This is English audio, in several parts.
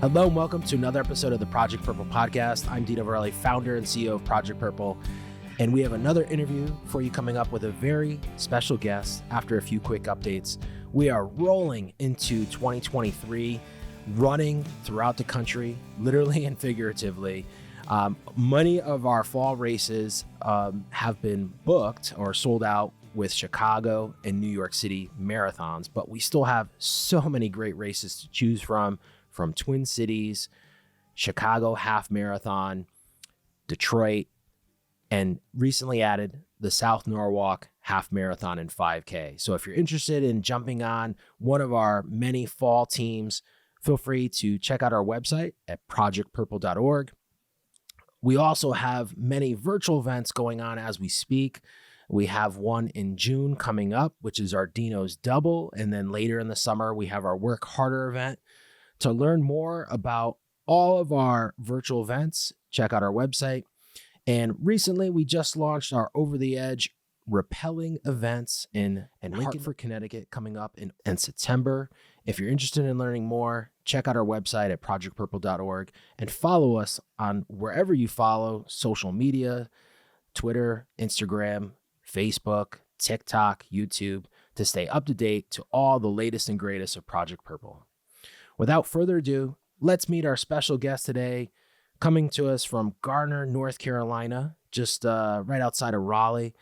Hello and welcome to another episode of the Project Purple podcast. I'm Dino Varelli, founder and CEO of Project Purple, and we have another interview for you coming up with a very special guest after a few quick updates. We are rolling into 2023, running throughout the country, literally and figuratively. Many of our fall races have been booked or sold out with Chicago and New York City marathons, but we still have so many great races to choose from Twin Cities, Chicago half marathon, Detroit, and recently added the South Norwalk half marathon and 5K. So if you're interested in jumping on one of our many fall teams, feel free to check out our website at projectpurple.org. We also have many virtual events going on as we speak. We have one in June coming up, which is our Dino's Double. And then later in the summer, we have our Work Harder event. To learn more about all of our virtual events, check out our website. And recently, we just launched our Over the Edge rappelling events in Hartford, Connecticut, coming up in September. If you're interested in learning more, check out our website at projectpurple.org and follow us on wherever you follow social media, Twitter, Instagram, Facebook, TikTok, YouTube, to stay up to date to all the latest and greatest of Project Purple. Without further ado, let's meet our special guest today, coming to us from Garner, North Carolina, just right outside of Raleigh,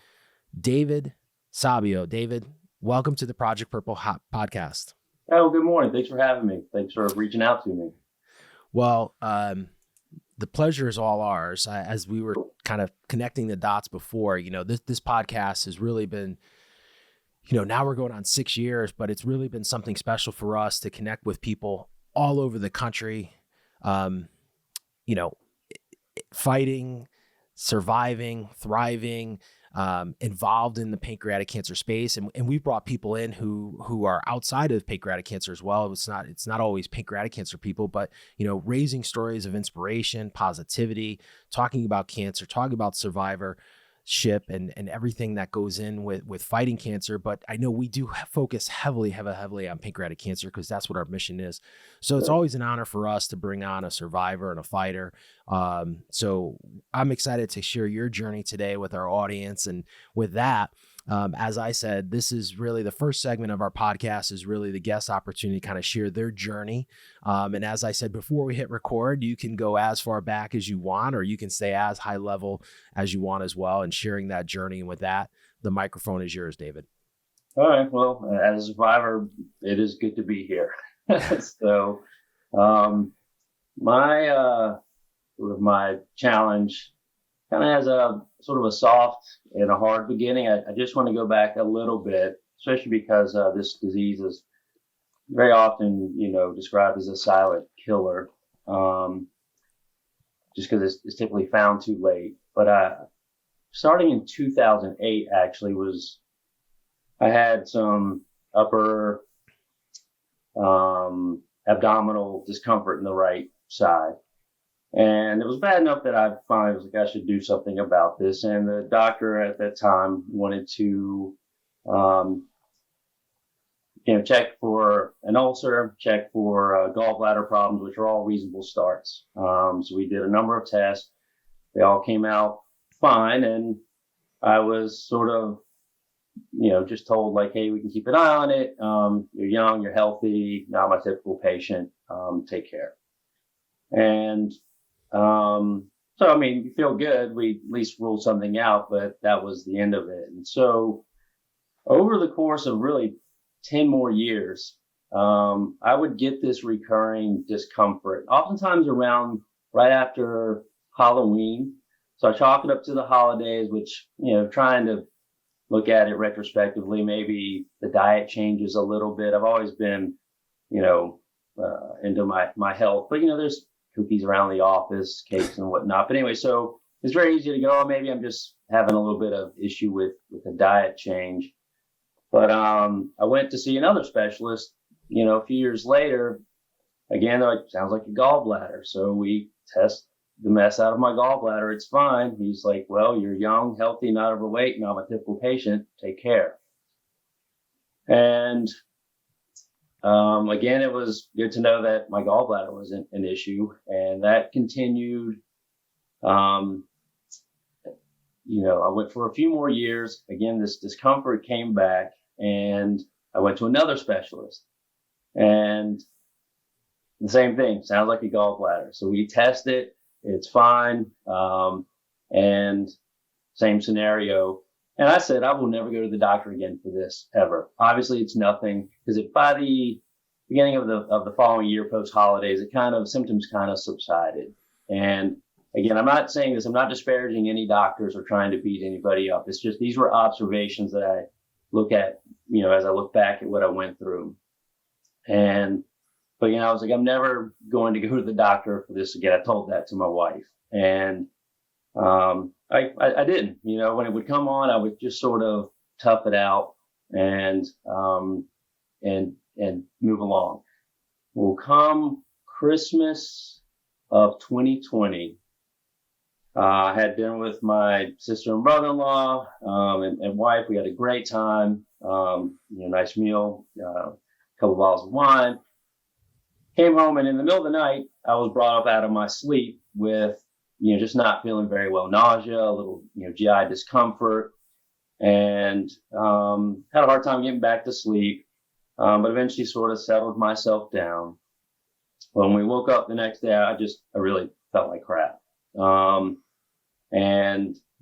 David Sabio. David, welcome to the Project Purple podcast. Oh, good morning. Thanks for having me. Thanks for reaching out to me. Well, the pleasure is all ours. As we were kind of connecting the dots before, this podcast has really been, now we're going on 6 years, but it's really been something special for us to connect with people all over the country, fighting, surviving, thriving, involved in the pancreatic cancer space. And we've brought people in who are outside of pancreatic cancer as well. It's not always pancreatic cancer people, but, raising stories of inspiration, positivity, talking about cancer, talking about survivorship and everything that goes in with fighting cancer. But I know we do focus heavily on pancreatic cancer because that's what our mission is. So it's always an honor for us to bring on a survivor and a fighter. So I'm excited to share your journey today with our audience. And with that, as I said, this is really the first segment of our podcast is really the guest opportunity to kind of share their journey. And as I said, before we hit record, you can go as far back as you want, or you can stay as high level as you want as well, and sharing that journey. And with that, the microphone is yours, David. All right. Well, as a survivor, it is good to be here. So my challenge kind of has a sort of a soft and a hard beginning. I just want to go back a little bit, especially because this disease is very often, described as a silent killer, just because it's typically found too late. But starting in 2008, actually, I had some upper abdominal discomfort in the right side. And it was bad enough that I finally was like, I should do something about this. And the doctor at that time wanted to, check for an ulcer, check for gallbladder problems, which are all reasonable starts. So we did a number of tests. They all came out fine. And I was sort of, just told like, hey, we can keep an eye on it. You're young, you're healthy, not my typical patient. Take care. And so, I mean, you feel good. We at least ruled something out, but that was the end of it. And so over the course of really 10 more years, I would get this recurring discomfort, oftentimes around right after Halloween. So I chalk it up to the holidays, which, trying to look at it retrospectively, maybe the diet changes a little bit. I've always been, into my health, but, there's cookies around the office, cakes and whatnot. But anyway, so it's very easy to go, maybe I'm just having a little bit of issue with a diet change. But I went to see another specialist, a few years later. Again, they're like, sounds like a gallbladder. So we test the mess out of my gallbladder. It's fine. He's like, well, you're young, healthy, not overweight, not a typical patient. Take care. And again, it was good to know that my gallbladder wasn't an issue, and that continued. I went for a few more years. Again, this discomfort came back, and I went to another specialist, and the same thing. Sounds like a gallbladder. So we test it. It's fine. And same scenario. And I said, I will never go to the doctor again for this ever. Obviously, it's nothing, because by the beginning of the following year, post holidays, symptoms kind of subsided. And again, I'm not saying this, I'm not disparaging any doctors or trying to beat anybody up. It's just, these were observations that I look at, as I look back at what I went through. But I was like, I'm never going to go to the doctor for this again. I told that to my wife, and I didn't. When it would come on, I would just sort of tough it out and move along. Well, come Christmas of 2020, I had dinner with my sister and brother-in-law and wife. We had a great time. Nice meal, a couple bottles of wine. Came home, and in the middle of the night, I was brought up out of my sleep with, just not feeling very well, nausea, a little, GI discomfort, and had a hard time getting back to sleep, but eventually sort of settled myself down. When we woke up the next day, I really felt like crap.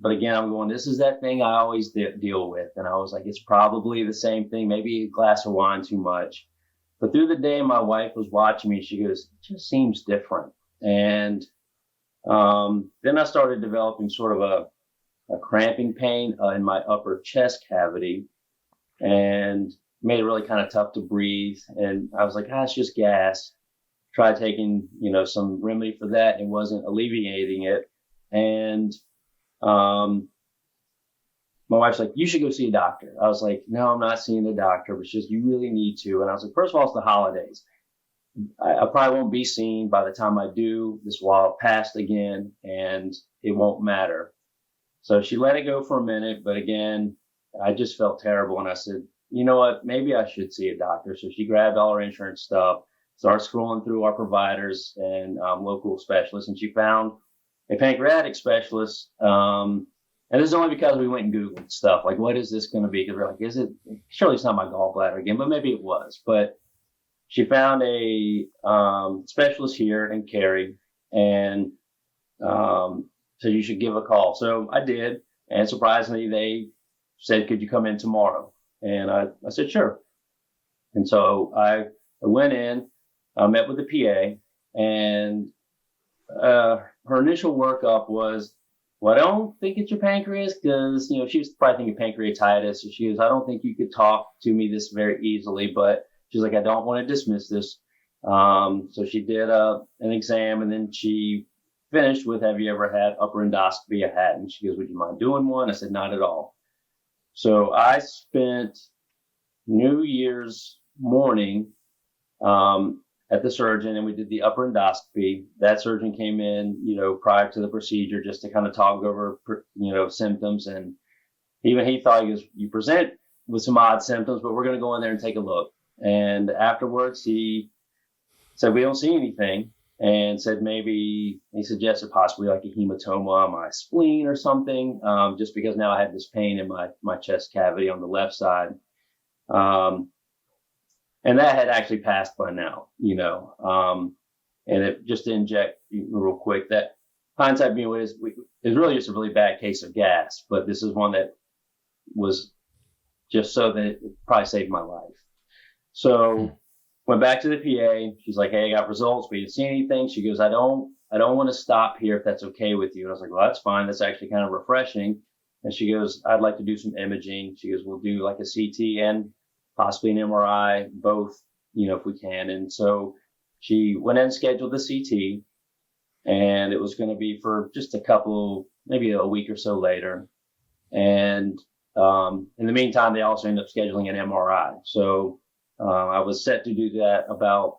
But again, I'm going, this is that thing I always deal with. And I was like, it's probably the same thing, maybe a glass of wine too much. But through the day, my wife was watching me. She goes, it just seems different. And then I started developing sort of a cramping pain in my upper chest cavity, and made it really kind of tough to breathe. And I was like, it's just gas. Tried taking, some remedy for that. It wasn't alleviating it. And my wife's like, you should go see a doctor. I was like, no, I'm not seeing a doctor, but it's just, you really need to. And I was like, first of all, it's the holidays. I probably won't be seen by the time I do. This will have passed again, and it won't matter. So she let it go for a minute, but again, I just felt terrible. And I said, you know what, maybe I should see a doctor. So she grabbed all her insurance stuff, started scrolling through our providers and local specialists, and she found a pancreatic specialist. And this is only because we went and Googled stuff, like, what is this going to be? Because we're like, surely it's not my gallbladder again, but maybe it was. But she found a specialist here in Cary, and said you should give a call. So I did, and surprisingly, they said, could you come in tomorrow? And I said, sure. And so I went in, met with the PA, and her initial workup was, well, I don't think it's your pancreas, because, she was probably thinking pancreatitis. So she goes, I don't think you could talk to me this very easily, but she's like, I don't want to dismiss this. So she did an exam, and then she finished with, have you ever had upper endoscopy? I had. And she goes, would you mind doing one? I said, not at all. So I spent New Year's morning at the surgeon, and we did the upper endoscopy. That surgeon came in, prior to the procedure, just to kind of talk over, symptoms. And even he thought, he goes, you present with some odd symptoms, but we're going to go in there and take a look. And afterwards, he said, we don't see anything, and said maybe, he suggested possibly like a hematoma on my spleen or something, just because now I had this pain in my chest cavity on the left side. And that had actually passed by now, and it just to inject real quick, that hindsight being what is really just a really bad case of gas, but this is one that was just so that it probably saved my life. So went back to the PA. She's like, hey, I got results. We didn't see anything. She goes, I don't want to stop here if that's okay with you. And I was like, well, that's fine. That's actually kind of refreshing. And she goes, I'd like to do some imaging. She goes, we'll do like a CT and possibly an MRI, both, if we can. And so she went in and scheduled the CT, and it was going to be for just maybe a week or so later. And in the meantime, they also ended up scheduling an MRI. So I was set to do that about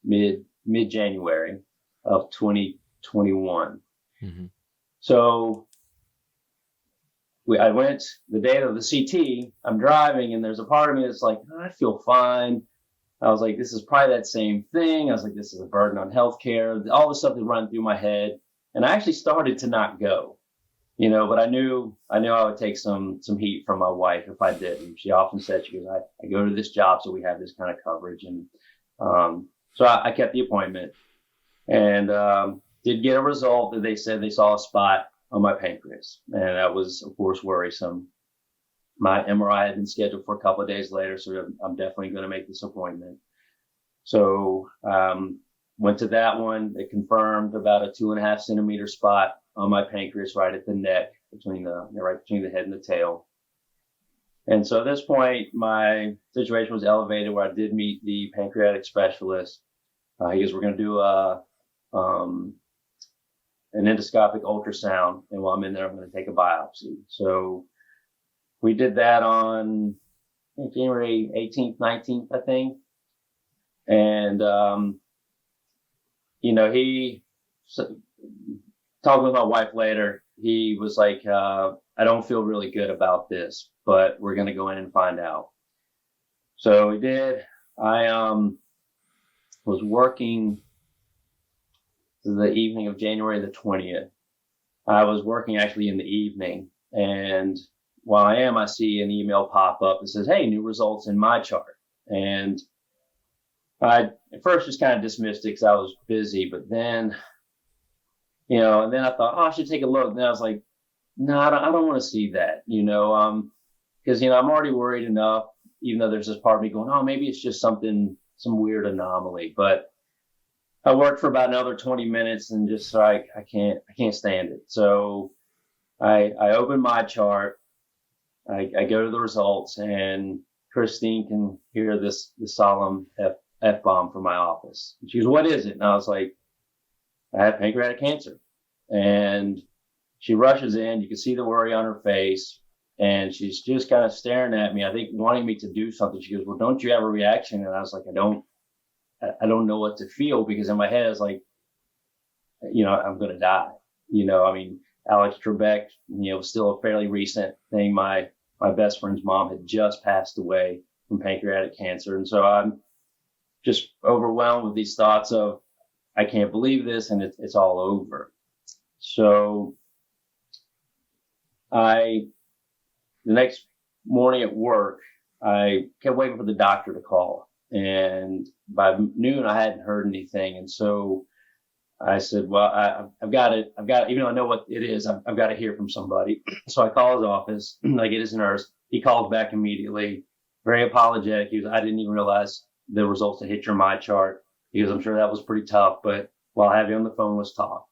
mid-January of 2021. Mm-hmm. So I went the day of the CT. I'm driving, and there's a part of me that's like, I feel fine. I was like, this is probably that same thing. I was like, this is a burden on healthcare. All the stuff that run through my head. And I actually started to not go, but I knew I would take some heat from my wife if I didn't. She often said, she goes, I go to this job, so we have this kind of coverage. And so I kept the appointment and did get a result that they said they saw a spot on my pancreas. And that was, of course, worrisome. My MRI had been scheduled for a couple of days later, so I'm definitely going to make this appointment. So went to that one. It confirmed about a 2.5 centimeter spot on my pancreas right at the neck, right between the head and the tail. And so at this point, my situation was elevated where I did meet the pancreatic specialist. He goes, we're going to do an endoscopic ultrasound. And while I'm in there, I'm going to take a biopsy. So we did that on January 18th, 19th, I think. And, he talking with my wife later, he was like, I don't feel really good about this, but we're going to go in and find out. So we did. I was working the evening of January the 20th. I was working actually in the evening. And while I see an email pop up that says, hey, new results in my chart. And I at first just kind of dismissed it because I was busy, but then, and then I thought, I should take a look. And then I was like, no, I don't want to see that, because, I'm already worried enough, even though there's this part of me going, oh, maybe it's just some weird anomaly. But I worked for about another 20 minutes and just like, I can't stand it. So I opened my chart. I go to the results, and Christine can hear this solemn F-bomb from my office. She goes, what is it? And I was like, I have pancreatic cancer. And she rushes in. You can see the worry on her face. And she's just kind of staring at me, I think wanting me to do something. She goes, well, don't you have a reaction? And I was like, I don't know what to feel, because in my head, it's like, I'm going to die. Alex Trebek, was still a fairly recent thing. My best friend's mom had just passed away from pancreatic cancer. And so I'm just overwhelmed with these thoughts of, I can't believe this, and it's all over. So the next morning at work, I kept waiting for the doctor to call. And by noon, I hadn't heard anything. And so I said, well, I've got it. Even though I know what it is, I've got to hear from somebody. So I call his office. I get his nurse. He calls back immediately, very apologetic. He goes, I didn't even realize the results that hit your my chart. He goes, I'm sure that was pretty tough, but while I have you on the phone, let's talk.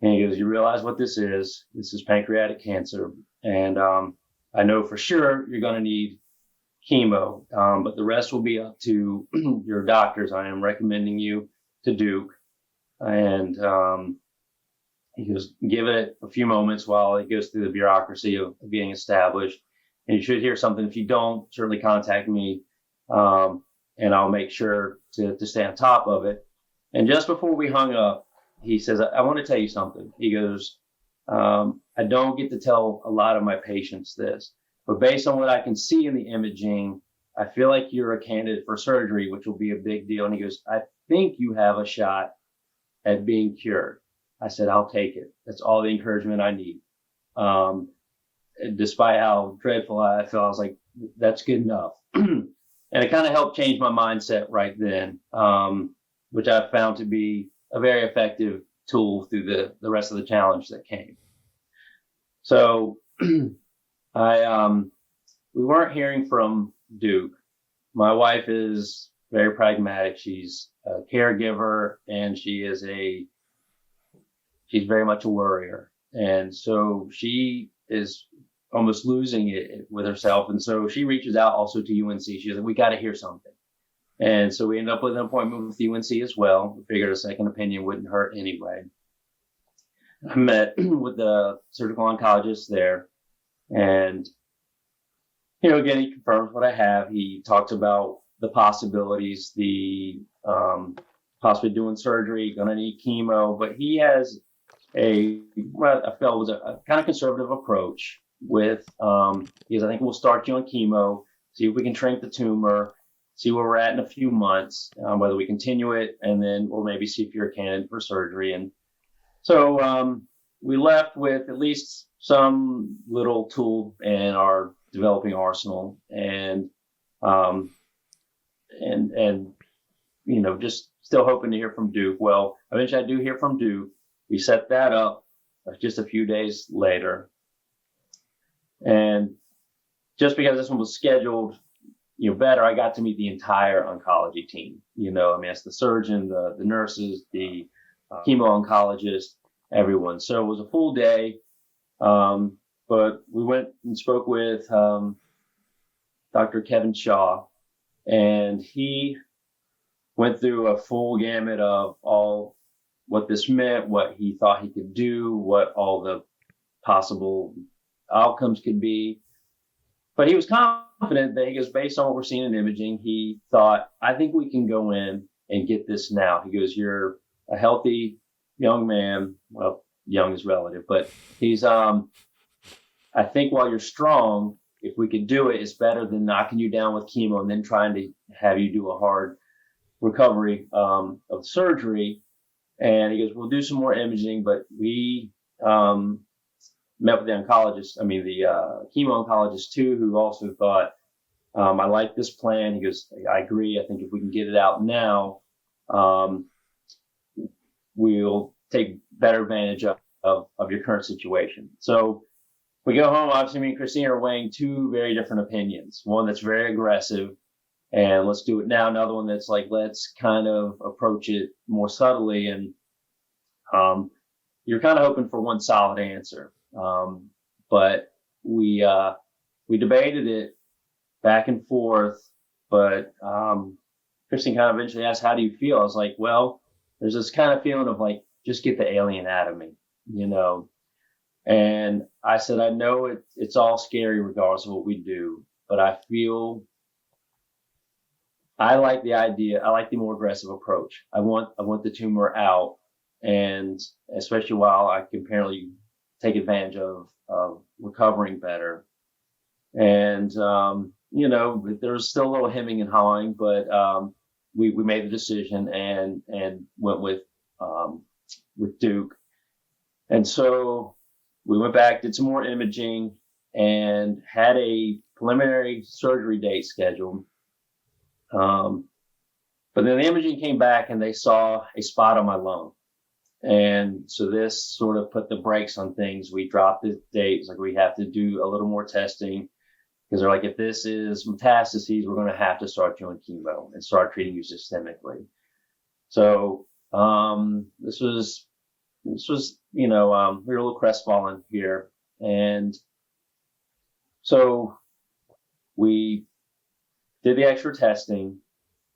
And he goes, you realize what this is? This is pancreatic cancer. And I know for sure you're going to need chemo, but the rest will be up to your doctors. I am recommending you to Duke. And he goes, give it a few moments while it goes through the bureaucracy of being established. And you should hear something. If you don't, certainly contact me, and I'll make sure to stay on top of it. And just before we hung up, he says, I want to tell you something. He goes, I don't get to tell a lot of my patients this, but based on what I can see in the imaging, I feel like you're a candidate for surgery, which will be a big deal. And he goes, I think you have a shot at being cured. I said, I'll take it. That's all the encouragement I need. Despite how dreadful I felt, I was like, that's good enough. And it kind of helped change my mindset right then, which I found to be a very effective tool through the rest of the challenge that came. So we weren't hearing from Duke. My wife is very pragmatic. She's a caregiver, and she's very much a worrier. And so she is almost losing it with herself. And so she reaches out also to UNC. She's like, we got to hear something. And so we ended up with an appointment with UNC as well. We figured a second opinion wouldn't hurt anyway. I met with the surgical oncologist there. And, again, he confirms what I have. He talks about the possibilities, possibly doing surgery, going to need chemo. But he has what I felt was a kind of conservative approach with, because I think we'll start you on chemo, see if we can shrink the tumor, see where we're at in a few months, whether we continue it, and then we'll maybe see if you're a candidate for surgery. And so we left with at least some little tool in our developing arsenal, and just still hoping to hear from Duke. Well, eventually I do hear from Duke. We set that up just a few days later. And just because this one was scheduled, better, I got to meet the entire oncology team. It's the surgeon, the nurses, the chemo oncologist, everyone. So it was a full day. But we went and spoke with Dr. Kevin Shaw, and he went through a full gamut of all what this meant, what he thought he could do, what all the possible outcomes could be. But he was confident that he goes, based on what we're seeing in imaging, he thought, I think we can go in and get this now. He goes, you're a healthy young man. Well, young is relative, but he's, I think while you're strong, if we could do it, it's better than knocking you down with chemo and then trying to have you do a hard recovery of surgery. And he goes, we'll do some more imaging, but we met with the oncologist, the chemo oncologist too, who also thought, I like this plan. He goes, I agree. I think if we can get it out now, we'll take better advantage of your current situation. So we go home. Obviously, me and Christine are weighing two very different opinions. One that's very aggressive, and let's do it now. Another one that's like, let's kind of approach it more subtly. And you're kind of hoping for one solid answer. But we debated it back and forth. But Christine kind of eventually asked, how do you feel? I was like, well, there's this kind of feeling of like, just get the alien out of me, And I said, I know it's all scary regardless of what we do, but I feel I like the idea. I like the more aggressive approach. I want the tumor out, and especially while I can apparently take advantage of recovering better. And there's still a little hemming and hawing, but we made the decision and went with Duke. And so we went back, did some more imaging, and had a preliminary surgery date scheduled. But then the imaging came back and they saw a spot on my lung. And so this sort of put the brakes on things. We dropped the dates, like we have to do a little more testing, because they're like, if this is metastases, we're going to have to start doing chemo and start treating you systemically. So this was we were a little crestfallen here, and so we did the extra testing,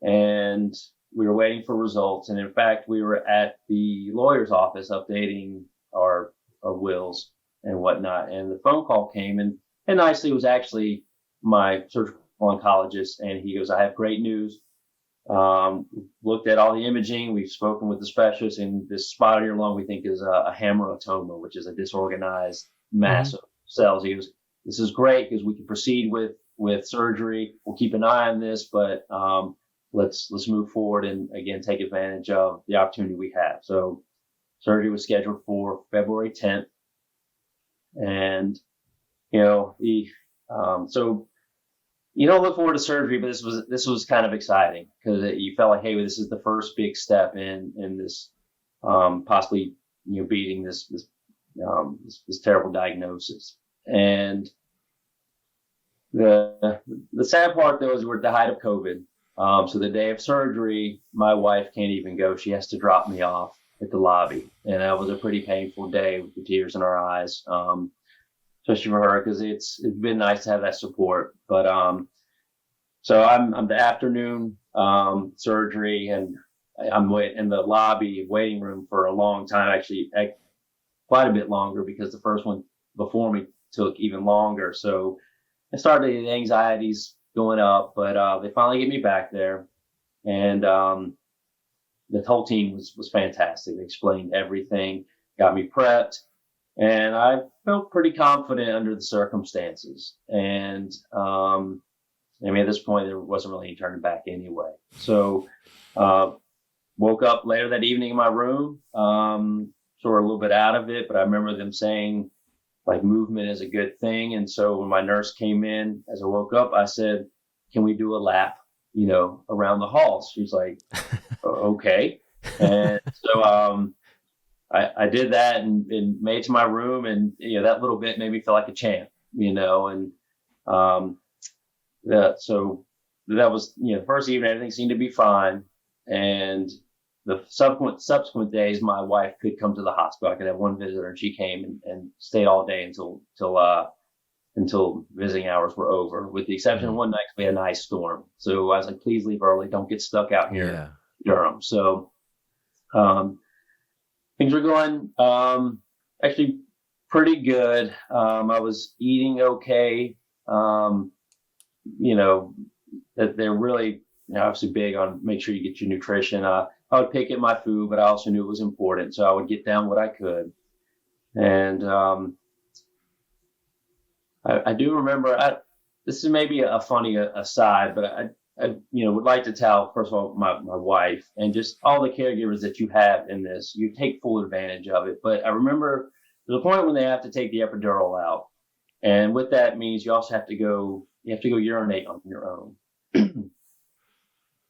and we were waiting for results. And in fact, we were at the lawyer's office updating our wills and whatnot. And the phone call came, and nicely, it was actually my surgical oncologist. And he goes, I have great news. Looked at all the imaging. We've spoken with the specialist, and this spot on your lung we think is a hamartoma, which is a disorganized mass of cells. He goes, this is great because we can proceed with surgery. We'll keep an eye on this, but let's move forward and again take advantage of the opportunity we have. So surgery was scheduled for February 10th, and so you don't look forward to surgery, but this was kind of exciting because you felt like, hey, this is the first big step in this possibly beating this terrible diagnosis. And the sad part though is we're at the height of COVID. So the day of surgery, my wife can't even go. She has to drop me off at the lobby, and that was a pretty painful day with the tears in our eyes. Especially for her, because it's been nice to have that support. But so I'm the afternoon surgery, and I'm in the lobby waiting room for a long time, actually quite a bit longer, because the first one before me took even longer. So I started the anxieties going up, but they finally get me back there, and the whole team was fantastic. They explained everything, got me prepped. And I felt pretty confident under the circumstances. And I mean, at this point, there wasn't really any turning back anyway. So, woke up later that evening in my room, sort of a little bit out of it, but I remember them saying, like, movement is a good thing. And so when my nurse came in, as I woke up, I said, can we do a lap, around the halls? She's like, okay. And so, I did that and made it to my room, and, that little bit made me feel like a champ, and, so that was, the first evening, everything seemed to be fine. And the subsequent days, my wife could come to the hospital. I could have one visitor, and she came and stayed all day until visiting hours were over, with the exception of one night we had an ice storm. So I was like, please leave early. Don't get stuck out here in Durham. So things were going actually pretty good. I was eating okay. That they're really, obviously big on make sure you get your nutrition. I would pick at my food, but I also knew it was important. So I would get down what I could. And I do remember, this is maybe a funny aside, but I would like to tell, first of all, my wife and just all the caregivers that you have in this, you take full advantage of it. But I remember there's a point when they have to take the epidural out. And what that means, you also have to go urinate on your own.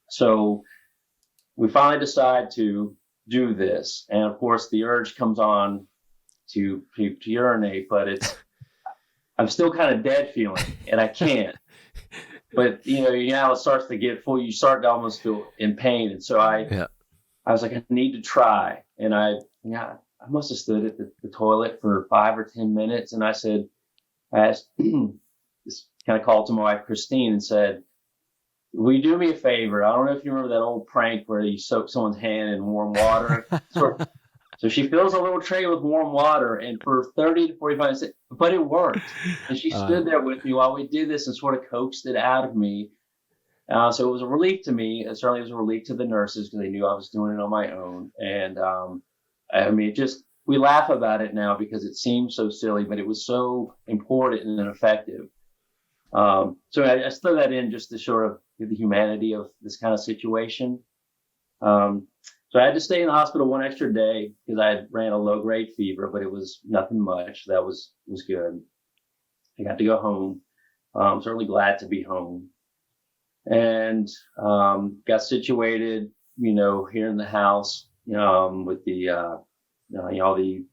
So we finally decide to do this. And of course, the urge comes on to urinate, but I'm still kind of dead feeling, and I can't. But, it starts to get full. You start to almost feel in pain. And so I was like, I need to try. And I must have stood at the toilet for 5 or 10 minutes. And I asked, this kind of called to my wife, Christine, and said, will you do me a favor? I don't know if you remember that old prank where you soak someone's hand in warm water. So she fills a little tray with warm water, and for 30 to 45 minutes, but it worked. And she stood there with me while we did this and sort of coaxed it out of me. So it was a relief to me. It certainly was a relief to the nurses because they knew I was doing it on my own. And we laugh about it now because it seems so silly, but it was so important and effective. So I throw that in just to sort of give the humanity of this kind of situation. So I had to stay in the hospital one extra day because I ran a low grade fever, but it was nothing much. That was good. I got to go home. I'm certainly glad to be home, and got situated, here in the house, with the, all the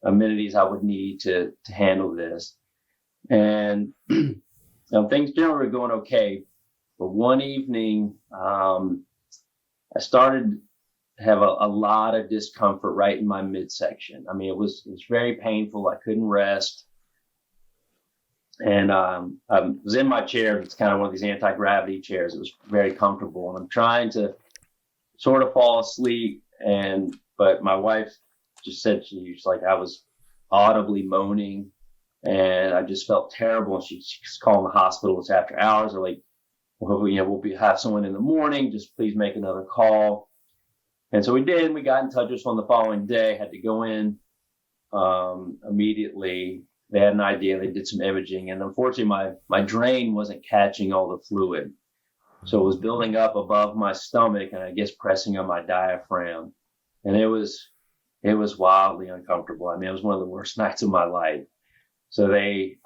amenities I would need to handle this. And things generally were going okay. But one evening, I started to have a lot of discomfort right in my midsection. I mean, it was very painful. I couldn't rest. And I was in my chair. It's kind of one of these anti-gravity chairs. It was very comfortable. And I'm trying to sort of fall asleep. But my wife just said she's like, I was audibly moaning. And I just felt terrible. And she's calling the hospital. It's after hours. They're like, well, we'll have someone in the morning. Just please make another call. And so we did. We got in touch with someone the following day. Had to go in immediately. They had an idea. They did some imaging. And unfortunately, my drain wasn't catching all the fluid. So it was building up above my stomach and I guess pressing on my diaphragm. And it was wildly uncomfortable. I mean, it was one of the worst nights of my life. So they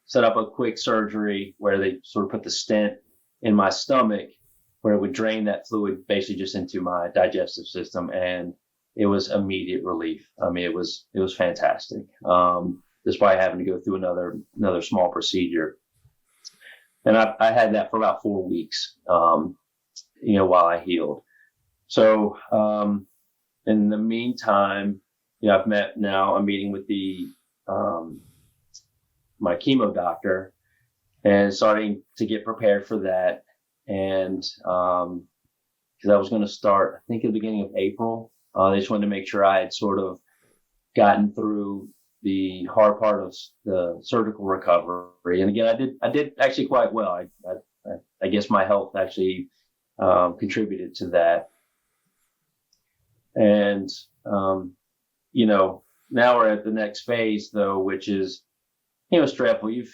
set up a quick surgery where they sort of put the stent in my stomach where it would drain that fluid basically just into my digestive system. And it was immediate relief. I mean, it was fantastic. Despite having to go through another small procedure. And I had that for about 4 weeks, while I healed. So in the meantime, I'm meeting with my chemo doctor and starting to get prepared for that. And because I was going to start, I think at the beginning of April, they just wanted to make sure I had sort of gotten through the hard part of the surgical recovery. And again, I did actually quite well. I guess my health actually contributed to that. And, now we're at the next phase though, which is stressful. We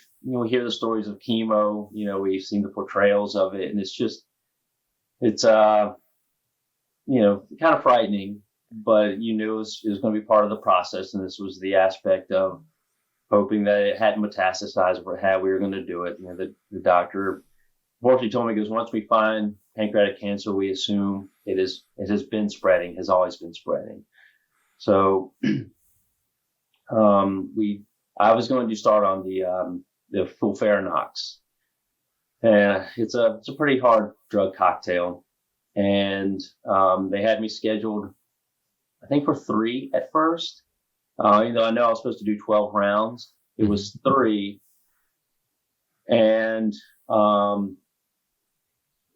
hear the stories of chemo, we've seen the portrayals of it, and it's kind of frightening, but it was going to be part of the process. And this was the aspect of hoping that it hadn't metastasized or how we were going to do it. The doctor unfortunately told me, because once we find pancreatic cancer, we assume it has been spreading, has always been spreading. So, I was going to start on the FOLFIRINOX, and it's a pretty hard drug cocktail. And they had me scheduled, I think, for 3 at first. Even though I know I was supposed to do 12 rounds, it was 3. And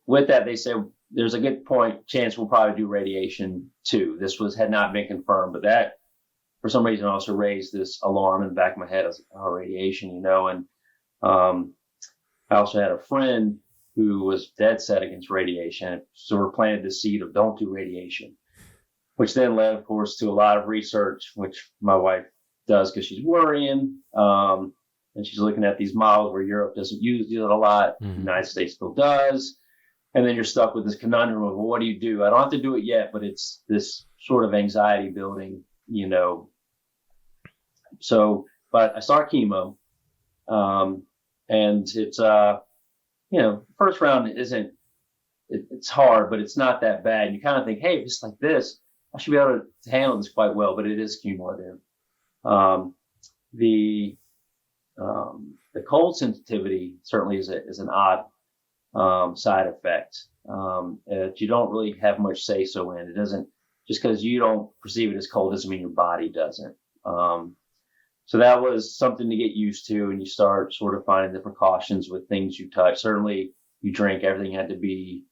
with that, they said there's a good chance we'll probably do radiation too. This had not been confirmed, but that for some reason also raised this alarm in the back of my head. I was like, oh, radiation, and I also had a friend who was dead set against radiation. So we're planted the seed of don't do radiation, which then led, of course, to a lot of research, which my wife does because she's worrying. And she's looking at these models where Europe doesn't use it a lot. The United States still does. And then you're stuck with this conundrum of, well, what do you do? I don't have to do it yet, but it's this sort of anxiety building, So, but I start chemo, and it's, first round it's hard, but it's not that bad. You kind of think, hey, if it's like this, I should be able to handle this quite well, but it is cumulative. The cold sensitivity certainly is an odd side effect. You don't really have much say so in. It doesn't, just because you don't perceive it as cold doesn't mean your body doesn't. So that was something to get used to, and you start sort of finding the precautions with things you touch. Certainly, you drink, everything had to be,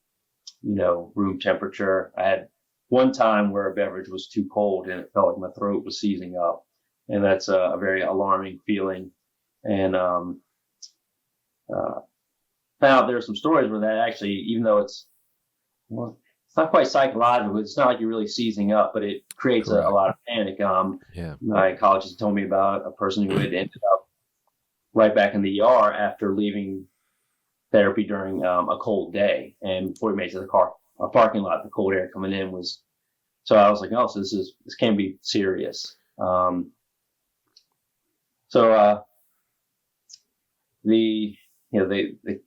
room temperature. I had one time where a beverage was too cold and it felt like my throat was seizing up, and that's a very alarming feeling. And found out there are some stories where that actually, even though it's not quite psychological, it's not like you're really seizing up, but it creates a lot of panic. My oncologist told me about a person who had ended up right back in the ER after leaving therapy during a cold day, and before he made it to the parking lot, the cold air coming in was. So I was like, oh, so this can be serious. The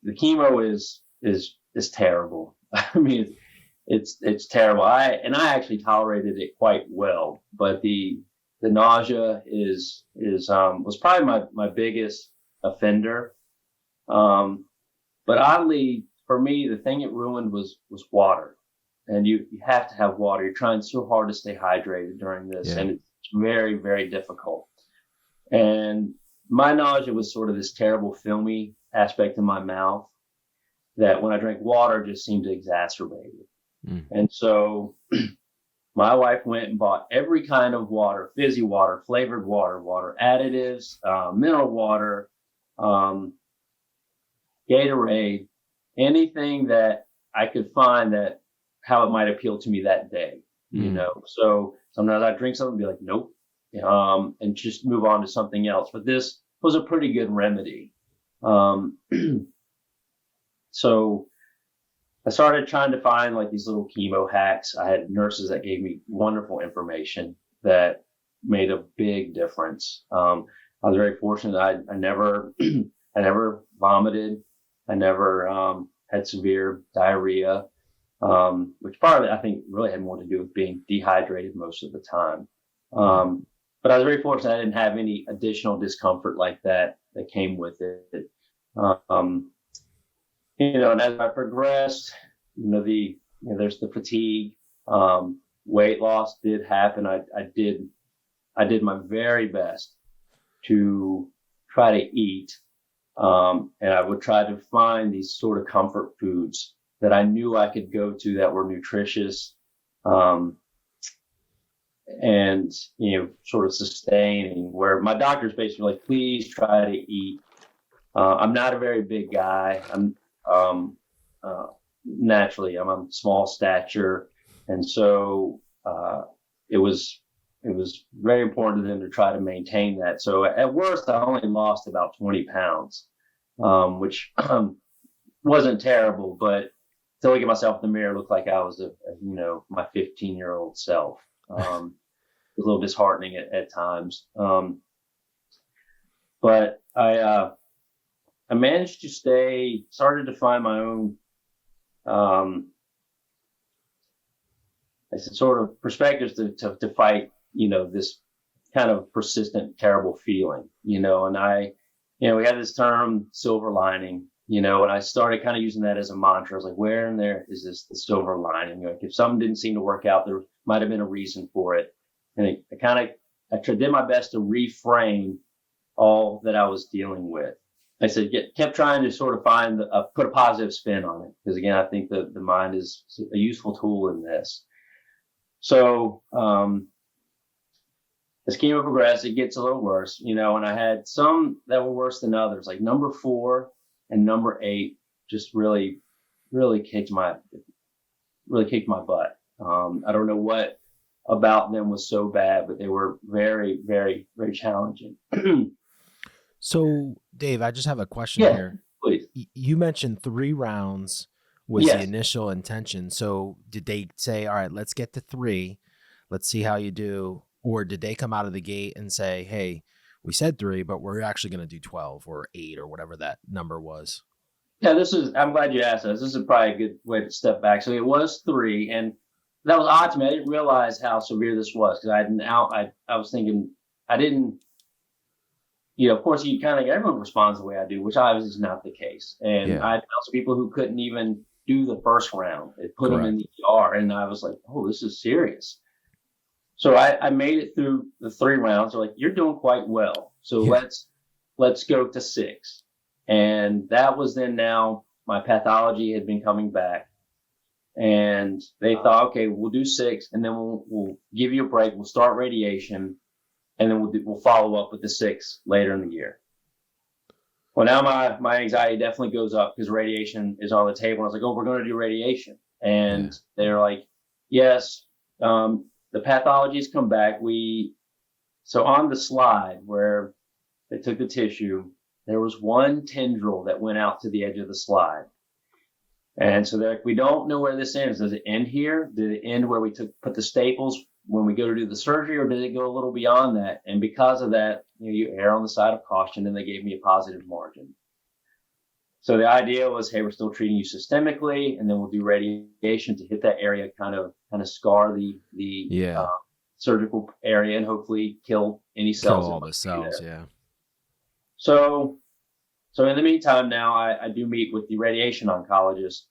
chemo is terrible. I mean, it's terrible. I actually tolerated it quite well, but the nausea was probably my biggest offender. But oddly for me, the thing it ruined was water, and you have to have water. You're trying so hard to stay hydrated during this, and it's very, very difficult. And my nausea was sort of this terrible filmy aspect in my mouth that when I drank water just seemed to exacerbate it. And so my wife went and bought every kind of water, fizzy water, flavored water additives, mineral water, Gatorade, anything that I could find that how it might appeal to me that day, So sometimes I drink something and be like, nope, and just move on to something else. But this was a pretty good remedy. So I started trying to find like these little chemo hacks. I had nurses that gave me wonderful information that made a big difference. I was very fortunate. I never vomited. I never had severe diarrhea, which probably I think really had more to do with being dehydrated most of the time. But I was very fortunate. I didn't have any additional discomfort like that came with it. And as I progressed, there's the fatigue, weight loss did happen. I did my very best to try to eat, and I would try to find these sort of comfort foods that I knew I could go to that were nutritious, and sort of sustaining. Where my doctor's basically like, please try to eat. I'm not a very big guy. Naturally, I'm a small stature, and so it was it was very important to them to try to maintain that. So at worst, I only lost about 20 pounds, which wasn't terrible, but to look at myself in the mirror, looked like I was my 15-year-old self. It was a little disheartening at times. But I managed to started to find my own, sort of perspectives to fight, this kind of persistent, terrible feeling, and we had this term silver lining, and I started kind of using that as a mantra. I was like, where in there is the silver lining? Like if something didn't seem to work out, there might have been a reason for it. And I did my best to reframe all that I was dealing with. I said, kept trying to sort of put a positive spin on it. Because again, I think the mind is a useful tool in this. So, as chemo progressed, it gets a little worse, and I had some that were worse than others, like number 4 and number 8 just really, really kicked my butt. I don't know what about them was so bad, but they were very, very, very challenging. So, Dave, I just have a question here. Please. You mentioned 3 rounds was the initial intention. So did they say, all right, let's get to 3. Let's see how you do. Or did they come out of the gate and say, hey, we said 3, but we're actually going to do 12 or 8 or whatever that number was? Yeah, I'm glad you asked us. This is probably a good way to step back. So it was 3, and that was odd to me. I didn't realize how severe this was because I was thinking, I didn't, of course, everyone responds the way I do, which obviously is not the case. And I had some people who couldn't even do the first round. It put them in the ER, and I was like, oh, this is serious. So I made it through the 3 rounds. They're like, you're doing quite well. So let's go to 6. And that was then now my pathology had been coming back. And they thought, okay, we'll do 6, and then we'll give you a break. We'll start radiation, and then we'll follow up with the 6 later in the year. Well, now my anxiety definitely goes up because radiation is on the table. I was like, oh, we're going to do radiation. And they're like, yes, the pathology's come back. So on the slide where they took the tissue, there was one tendril that went out to the edge of the slide. And so they're like, we don't know where this ends. Does it end here? Did it end where we put the staples when we go to do the surgery, or did it go a little beyond that? And because of that, you err on the side of caution, and they gave me a positive margin. So the idea was, hey, we're still treating you systemically, and then we'll do radiation to hit that area, kind of scar the surgical area, and hopefully kill any cells. Kill all the cells, So in the meantime, now I do meet with the radiation oncologist,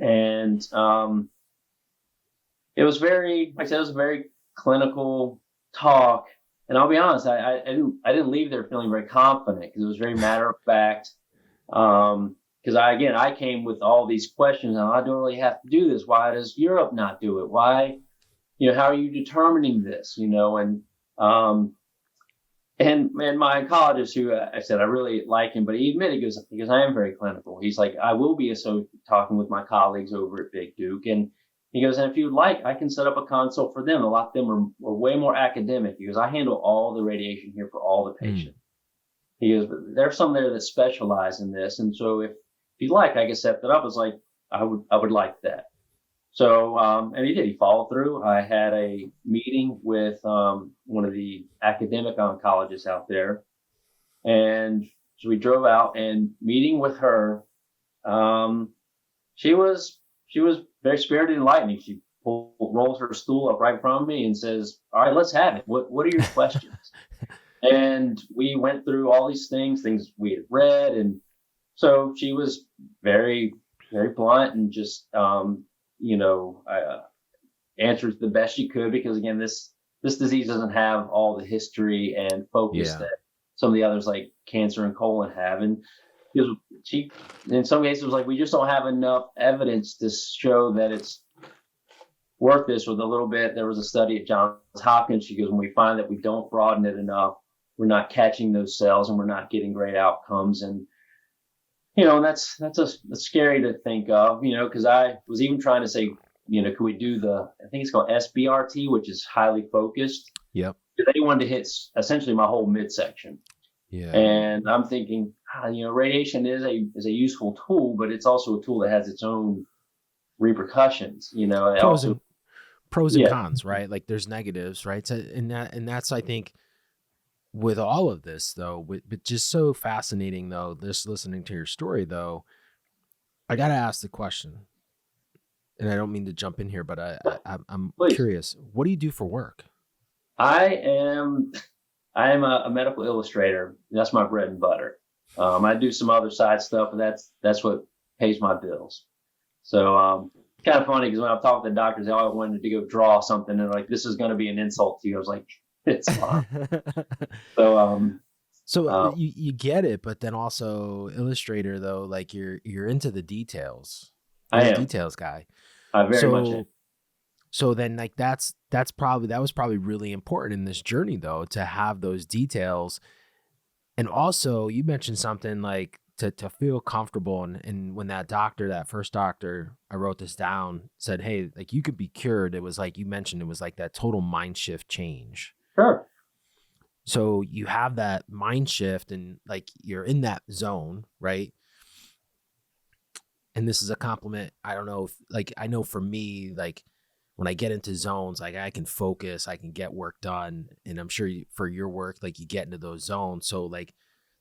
and it was very, like I said, it was a very clinical talk. And I'll be honest, I didn't leave there feeling very confident because it was very matter of fact. Because I came with all these questions, and I don't really have to do this. Why does Europe not do it? Why, how are you determining this? And my oncologist, who I said I really like him, but he admitted because I am very clinical. He's like, I will be talking with my colleagues over at Big Duke, and he goes, and if you'd like, I can set up a consult for them. A lot of them are way more academic. He goes, I handle all the radiation here for all the patients. He goes, but there's some there that specialize in this, and so if you'd like, I can set that up. It's like I would like that. So and he did. He followed through. I had a meeting with one of the academic oncologists out there, and so we drove out and meeting with her. She was very spirited and enlightening. She rolls her stool up right in front of me and says, all right, let's have it. What are your questions? And we went through all these things we had read. And so she was very, very blunt and just, answered the best she could, because again, this disease doesn't have all the history and focus that some of the others like cancer and colon have. And she, in some cases, was like, we just don't have enough evidence to show that it's worth this. With a little bit, there was a study at Johns Hopkins. She goes, when we find that we don't broaden it enough, we're not catching those cells and we're not getting great outcomes. And, and that's scary to think of, because I was even trying to say, could we do I think it's called SBRT, which is highly focused. Yep. They wanted to hit essentially my whole midsection. Yeah. And I'm thinking, radiation is a useful tool, but it's also a tool that has its own repercussions. Pros and cons, right? Like there's negatives, right? So, and that's, I think, with all of this though, but just so fascinating though, just listening to your story though, I got to ask the question, and I don't mean to jump in here, but I'm Please. curious. What do you do for work? I am a medical illustrator. That's my bread and butter. I do some other side stuff, and that's what pays my bills. So kind of funny because when I've talked to doctors, they always wanted to go draw something, and they're like, "This is going to be an insult to you." I was like, "It's fine." So you get it, but then also illustrator though, like you're into the details. You're I am a details guy. I very much am. So then like that was probably really important in this journey though, to have those details. And also you mentioned something like to feel comfortable. And when that first doctor, I wrote this down, said, hey, like you could be cured. It was like you mentioned, it was like that total mind shift change. Sure. So you have that mind shift and like you're in that zone, right? And this is a compliment. I don't know if, like, I know for me, like when I get into zones, like I can focus, I can get work done. And I'm sure for your work, like you get into those zones. So like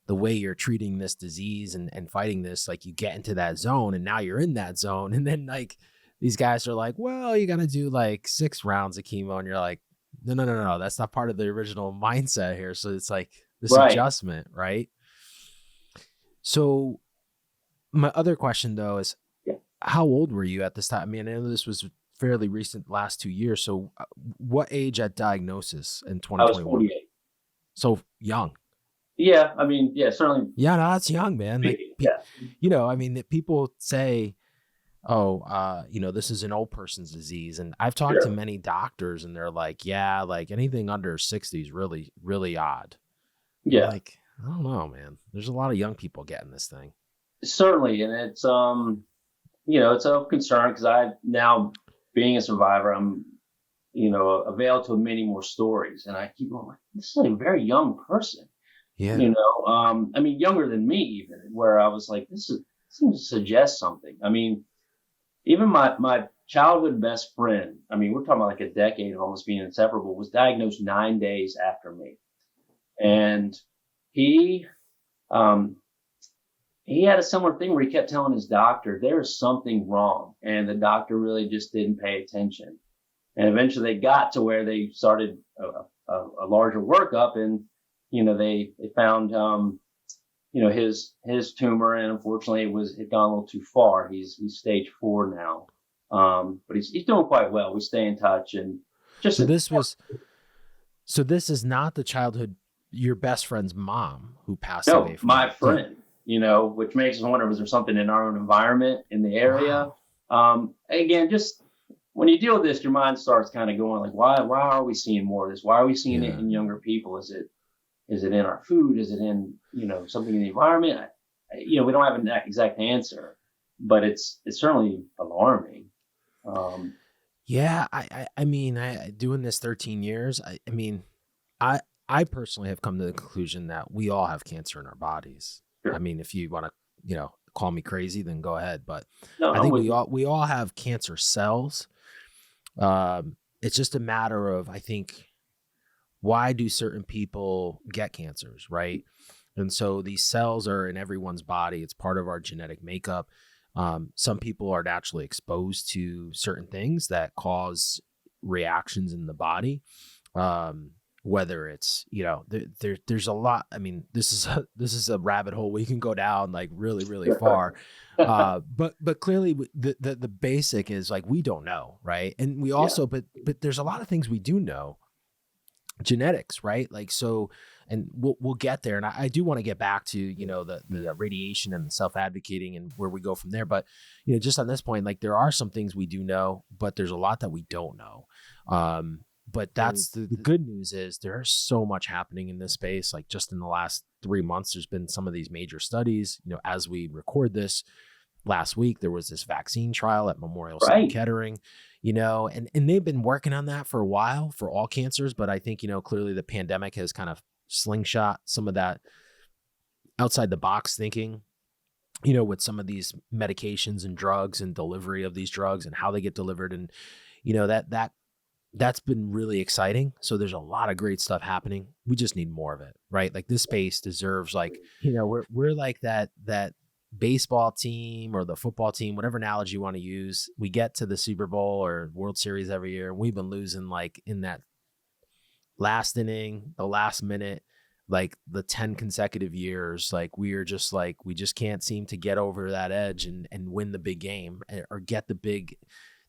the way you're treating this disease and fighting this, like you get into that zone and now you're in that zone. And then like these guys are like, well, you got to do like 6 rounds of chemo. And you're like, no. That's not part of the original mindset here. So it's like this adjustment, right? So my other question though is, how old were you at this time? I mean, I know this was fairly recent, last 2 years. So what age at diagnosis in 2021? I was 48. So young. Yeah. I mean, yeah, certainly. Yeah, no, that's young, man. Like, I mean, people say, this is an old person's disease. And I've talked to many doctors and they're like, yeah, like anything under 60 is really, really odd. Yeah. Like, I don't know, man. There's a lot of young people getting this thing. Certainly. And it's, it's of concern because I now, being a survivor, I'm, availed to many more stories. And I keep going like, this is a very young person. Yeah. I mean, younger than me even, where I was like, this seems to suggest something. I mean, even my childhood best friend, I mean, we're talking about like a decade of almost being inseparable, was diagnosed 9 days after me. And he had a similar thing where he kept telling his doctor, there's something wrong. And the doctor really just didn't pay attention. And eventually they got to where they started a larger workup and, they found, his tumor. And unfortunately it had gone a little too far. He's stage 4 now. But he's doing quite well. We stay in touch and just. So this is not the childhood, your best friend's mom who passed away. No, my friend. Which makes us wonder, was there something in our own environment in the area? Wow. Again, just when you deal with this, your mind starts kind of going like, why are we seeing more of this? Why are we seeing it in younger people? Is it in our food? Is it in, something in the environment? We don't have an exact answer, but it's certainly alarming. Yeah. I mean, doing this 13 years, I personally have come to the conclusion that we all have cancer in our bodies. Sure. I mean, if you want to, call me crazy, then go ahead. But I think we all have cancer cells. It's just a matter of, I think, why do certain people get cancers, right? And so these cells are in everyone's body. It's part of our genetic makeup. Some people are naturally exposed to certain things that cause reactions in the body. Whether it's, there's a lot. I mean, this is a rabbit hole we can go down like really, really far. But clearly the basic is like, we don't know. Right. And we also, but there's a lot of things we do know. Genetics, right? Like, so, and we'll get there. And I do want to get back to, the radiation and the self-advocating and where we go from there. But, just on this point, like there are some things we do know, but there's a lot that we don't know. But that's the good news is there's so much happening in this space. Like just in the last 3 months, there's been some of these major studies, as we record this, last week there was this vaccine trial at Memorial Sloan Right. Kettering, and they've been working on that for a while for all cancers. But I think, clearly the pandemic has kind of slingshot some of that outside the box thinking, with some of these medications and drugs and delivery of these drugs and how they get delivered. And, that's been really exciting. So there's a lot of great stuff happening. We just need more of it, right? Like this space deserves we're like that baseball team or the football team, whatever analogy you want to use. We get to the Super Bowl or World Series every year, and we've been losing like in that last inning, the last minute, like the 10 consecutive years. Like we just can't seem to get over that edge and win the big game or get the big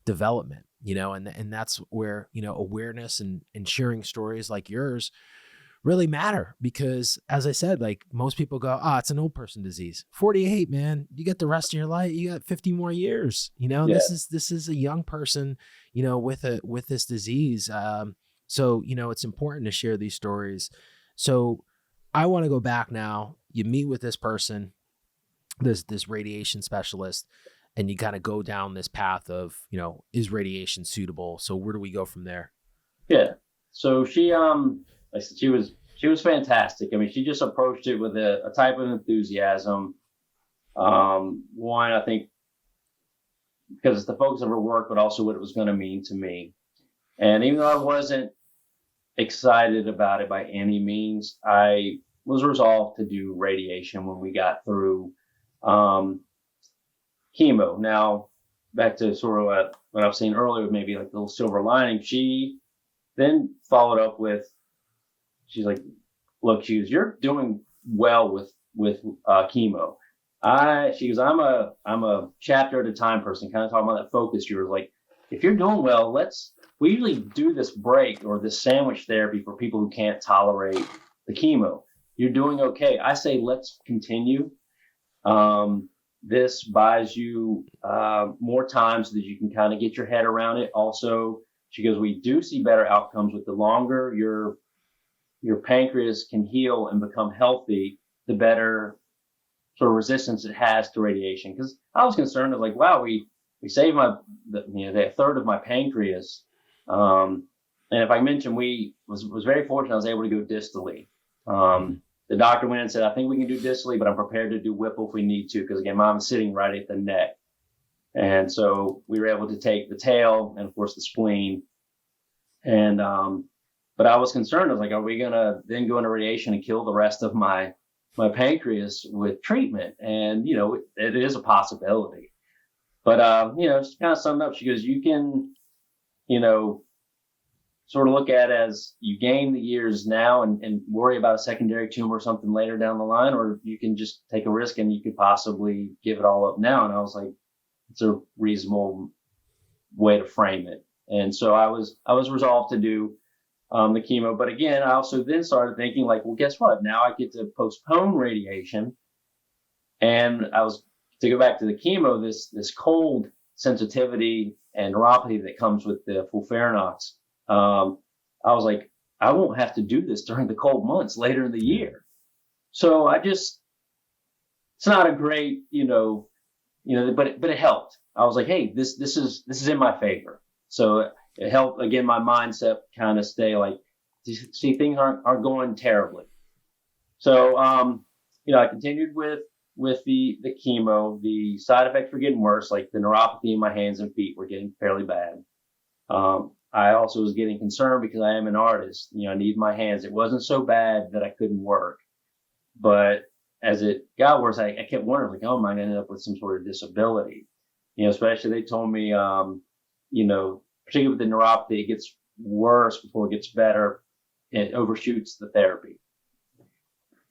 development, and that's where, awareness and sharing stories like yours really matter, because as I said, like most people go, it's an old person disease. 48, man, you get the rest of your life. You got 50 more years, Yeah. This is a young person, with this disease. So, it's important to share these stories. So I want to go back now. You meet with this person, this radiation specialist, and you kind of go down this path of, is radiation suitable? So where do we go from there? Yeah. So she, like I said, she was fantastic. I mean, she just approached it with a type of enthusiasm. One, I think, because it's the focus of her work, but also what it was going to mean to me. And even though I wasn't excited about it by any means, I was resolved to do radiation when we got through chemo. Now, back to sort of what I was saying earlier, maybe like the little silver lining. She then followed up with, she's like, look, you're doing well with chemo. She goes, I'm a chapter at a time person, kind of talking about that focus. You were like, if you're doing well, we usually do this break or this sandwich therapy for people who can't tolerate the chemo. You're doing okay. I say, let's continue. This buys you more time so that you can kind of get your head around it. Also, she goes, we do see better outcomes with the longer your pancreas can heal and become healthy, the better sort of resistance it has to radiation. Because I was concerned of like, wow, we saved the third of my pancreas. And if I mentioned, was very fortunate. I was able to go distally. The doctor went and said, I think we can do distally, but I'm prepared to do Whipple if we need to, because again, mom's sitting right at the neck. And so we were able to take the tail and of course the spleen. And, but I was concerned. I was like, are we going to then go into radiation and kill the rest of my pancreas with treatment? And, it is a possibility. But, just kind of summed up, she goes, you can, sort of look at it as you gain the years now and worry about a secondary tumor or something later down the line, or you can just take a risk and you could possibly give it all up now. And I was like, it's a reasonable way to frame it. And so I was resolved to do the chemo. But again, I also then started thinking like, well, guess what? Now I get to postpone radiation. And to go back to the chemo, this cold sensitivity and neuropathy that comes with the FOLFIRINOX. I was like, I won't have to do this during the cold months later in the year. So it's not a great, but it helped. I was like, hey, this is in my favor. So it helped, again, my mindset kind of stay like, see, things aren't going terribly. So, I continued with the chemo. The side effects were getting worse, like the neuropathy in my hands and feet were getting fairly bad. I also was getting concerned because I am an artist. I need my hands. It wasn't so bad that I couldn't work. But as it got worse, I kept wondering, like, oh, I might end up with some sort of disability. Especially they told me, particularly with the neuropathy, it gets worse before it gets better. It overshoots the therapy.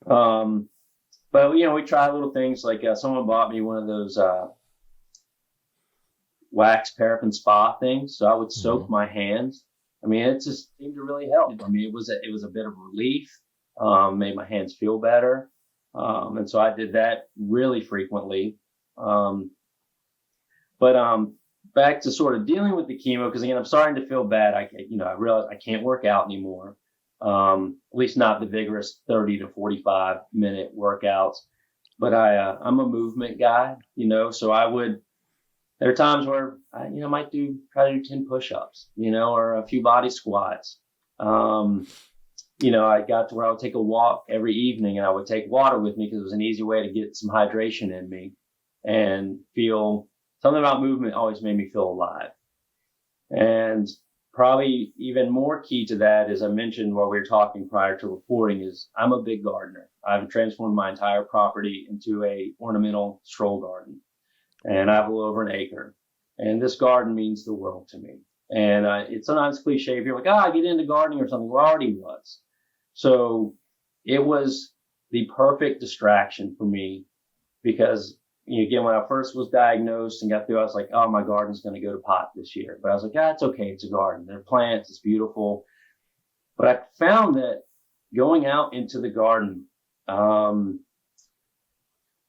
But, we tried little things like someone bought me one of those wax paraffin spa things. So I would soak my hands. I mean, it just seemed to really help. I mean, it was a bit of relief, made my hands feel better. And so I did that really frequently. But back to sort of dealing with the chemo, because again, I'm starting to feel bad. I realized I can't work out anymore. At least not the vigorous 30 to 45 minute workouts. but I'm a movement guy, so there are times where I, might try to do 10 push-ups, or a few body squats. I got to where I would take a walk every evening, and I would take water with me because it was an easy way to get some hydration in me and feel something about movement always made me feel alive. And probably even more key to that, as I mentioned while we were talking prior to recording, is I'm a big gardener. I've transformed my entire property into a ornamental stroll garden, and I have a little over an acre. And this garden means the world to me. And it's sometimes cliche if you're like, I get into gardening or something. Well, I already was. So it was the perfect distraction for me because, again, when I first was diagnosed and got through, I was like, oh, my garden's going to go to pot this year. But I was like, it's okay. It's a garden. They're plants. It's beautiful. But I found that going out into the garden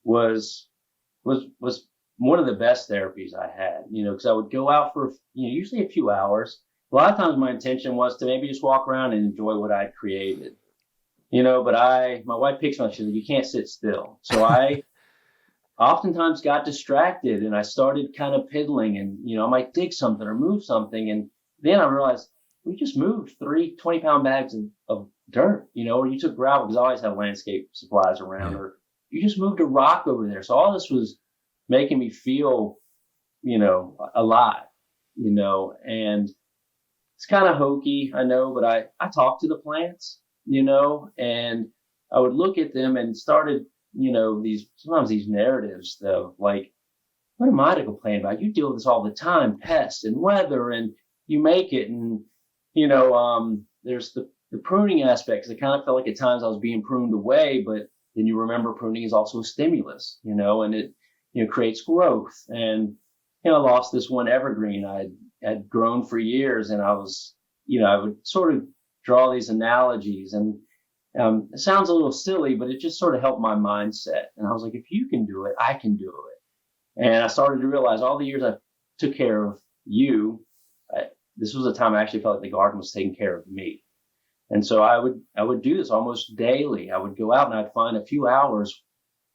was one of the best therapies I had, because I would go out for, usually a few hours. A lot of times my intention was to maybe just walk around and enjoy what I'd created, but my wife picks on me, she's like, you can't sit still. So I oftentimes got distracted and I started kind of piddling and, I might dig something or move something. And then I realized we just moved 3 20-pound bags of dirt, or you took gravel because I always have landscape supplies around, or you just moved a rock over there. So all this was making me feel, alive, and it's kind of hokey, I know, but I talked to the plants, and I would look at them and started, sometimes these narratives though, like, what am I to complain about? You deal with this all the time, pests and weather, and you make it. And, there's the pruning aspects. It kind of felt like at times I was being pruned away, but then you remember pruning is also a stimulus, and it, creates growth. And, I lost this one evergreen I had grown for years, and I was, I would sort of draw these analogies, and it sounds a little silly, but it just sort of helped my mindset. And I was like, if you can do it, I can do it. And I started to realize all the years I took care of you, this was a time I actually felt like the garden was taking care of me. And so I would do this almost daily. I would go out and I'd find a few hours.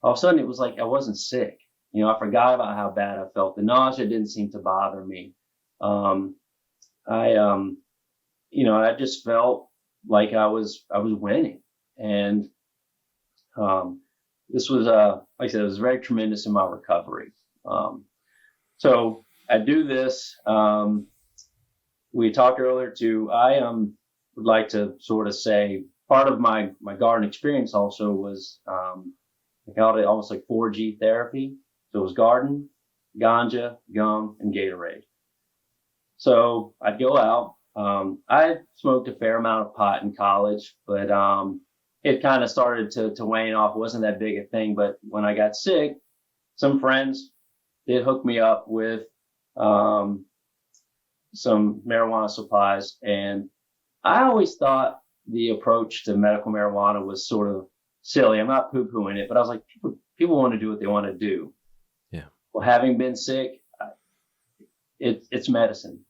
All of a sudden, it was like I wasn't sick. I forgot about how bad I felt. The nausea didn't seem to bother me. I just felt like I was winning. And this was, like I said, it was very tremendous in my recovery. So I do this. We talked earlier too. I would like to sort of say part of my garden experience also was I called it almost like 4G therapy. So it was garden, ganja, gum, and Gatorade. So I'd go out. I smoked a fair amount of pot in college, but it kind of started to wane off. It wasn't that big a thing. But when I got sick, some friends did hook me up with some marijuana supplies. And I always thought the approach to medical marijuana was sort of silly. I'm not poo-pooing it, but I was like, people want to do what they want to do. Yeah. Well, having been sick, it's medicine.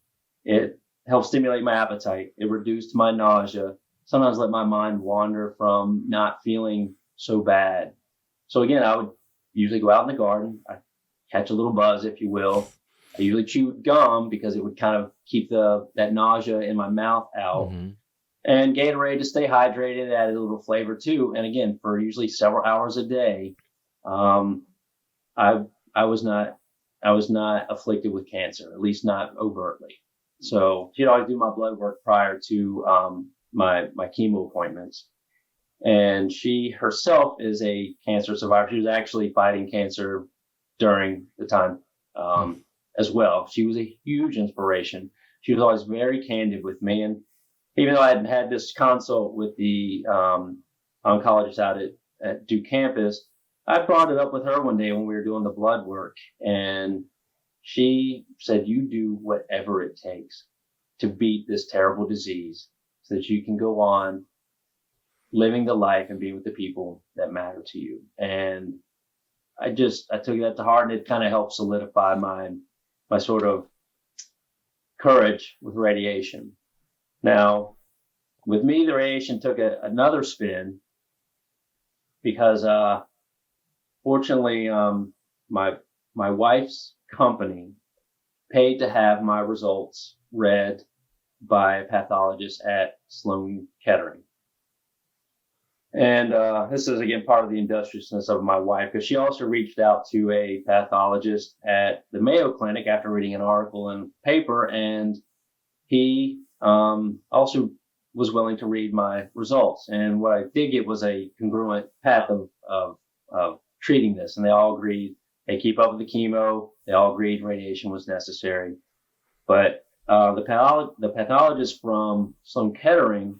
It helped stimulate my appetite. It reduced my nausea. Sometimes let my mind wander from not feeling so bad. So again, I would usually go out in the garden. I catch a little buzz, if you will. I usually chew gum because it would kind of keep that nausea in my mouth out. Mm-hmm. And Gatorade to stay hydrated, added a little flavor too. And again, for usually several hours a day, I was not afflicted with cancer, at least not overtly. So she'd always do my blood work prior to my chemo appointments. And she herself is a cancer survivor. She was actually fighting cancer during the time as well. She was a huge inspiration. She was always very candid with me. And even though I had had this consult with the oncologist out at Duke campus, I brought it up with her one day when we were doing the blood work. And she said, you do whatever it takes to beat this terrible disease so that you can go on living the life and being with the people that matter to you. And I took that to heart, and it kind of helped solidify my sort of courage with radiation. Now, with me, the radiation took another spin because fortunately, my wife's company paid to have my results read by a pathologist at Sloan Kettering. And this is, again, part of the industriousness of my wife, because she also reached out to a pathologist at the Mayo Clinic after reading an article and paper, and he also was willing to read my results. And what I did get was a congruent path of treating this, and they all agreed they keep up with the chemo. They all agreed radiation was necessary. But the pathologist from Sloan Kettering,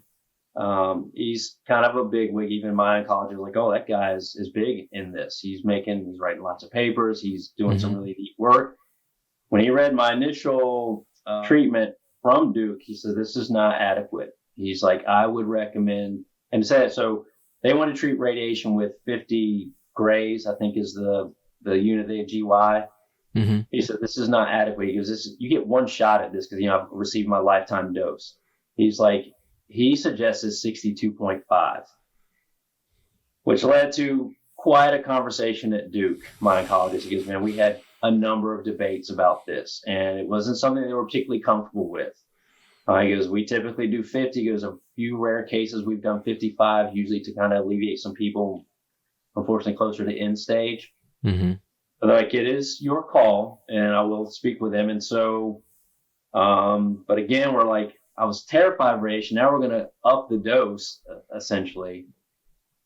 he's kind of a big wig. Even my oncologist was like, oh, that guy is big in this. He's writing lots of papers. He's doing some really deep work. When he read my initial treatment from Duke, he said, this is not adequate. He's like, I would recommend, and said, so they want to treat radiation with 50 grays, I think is the unit they GY. Mm-hmm. He said, this is not adequate. He goes, you get one shot at this because, I've received my lifetime dose. He's like, he suggested 62.5, which led to quite a conversation at Duke, my oncologist. He goes, man, we had a number of debates about this, and it wasn't something they were particularly comfortable with. He goes, we typically do 50. He goes, a few rare cases we've done 55, usually to kind of alleviate some people, unfortunately, closer to end stage. Mm-hmm. But like, it is your call, and I will speak with him. And so, but again, we're like, I was terrified of radiation. Now we're going to up the dose, essentially.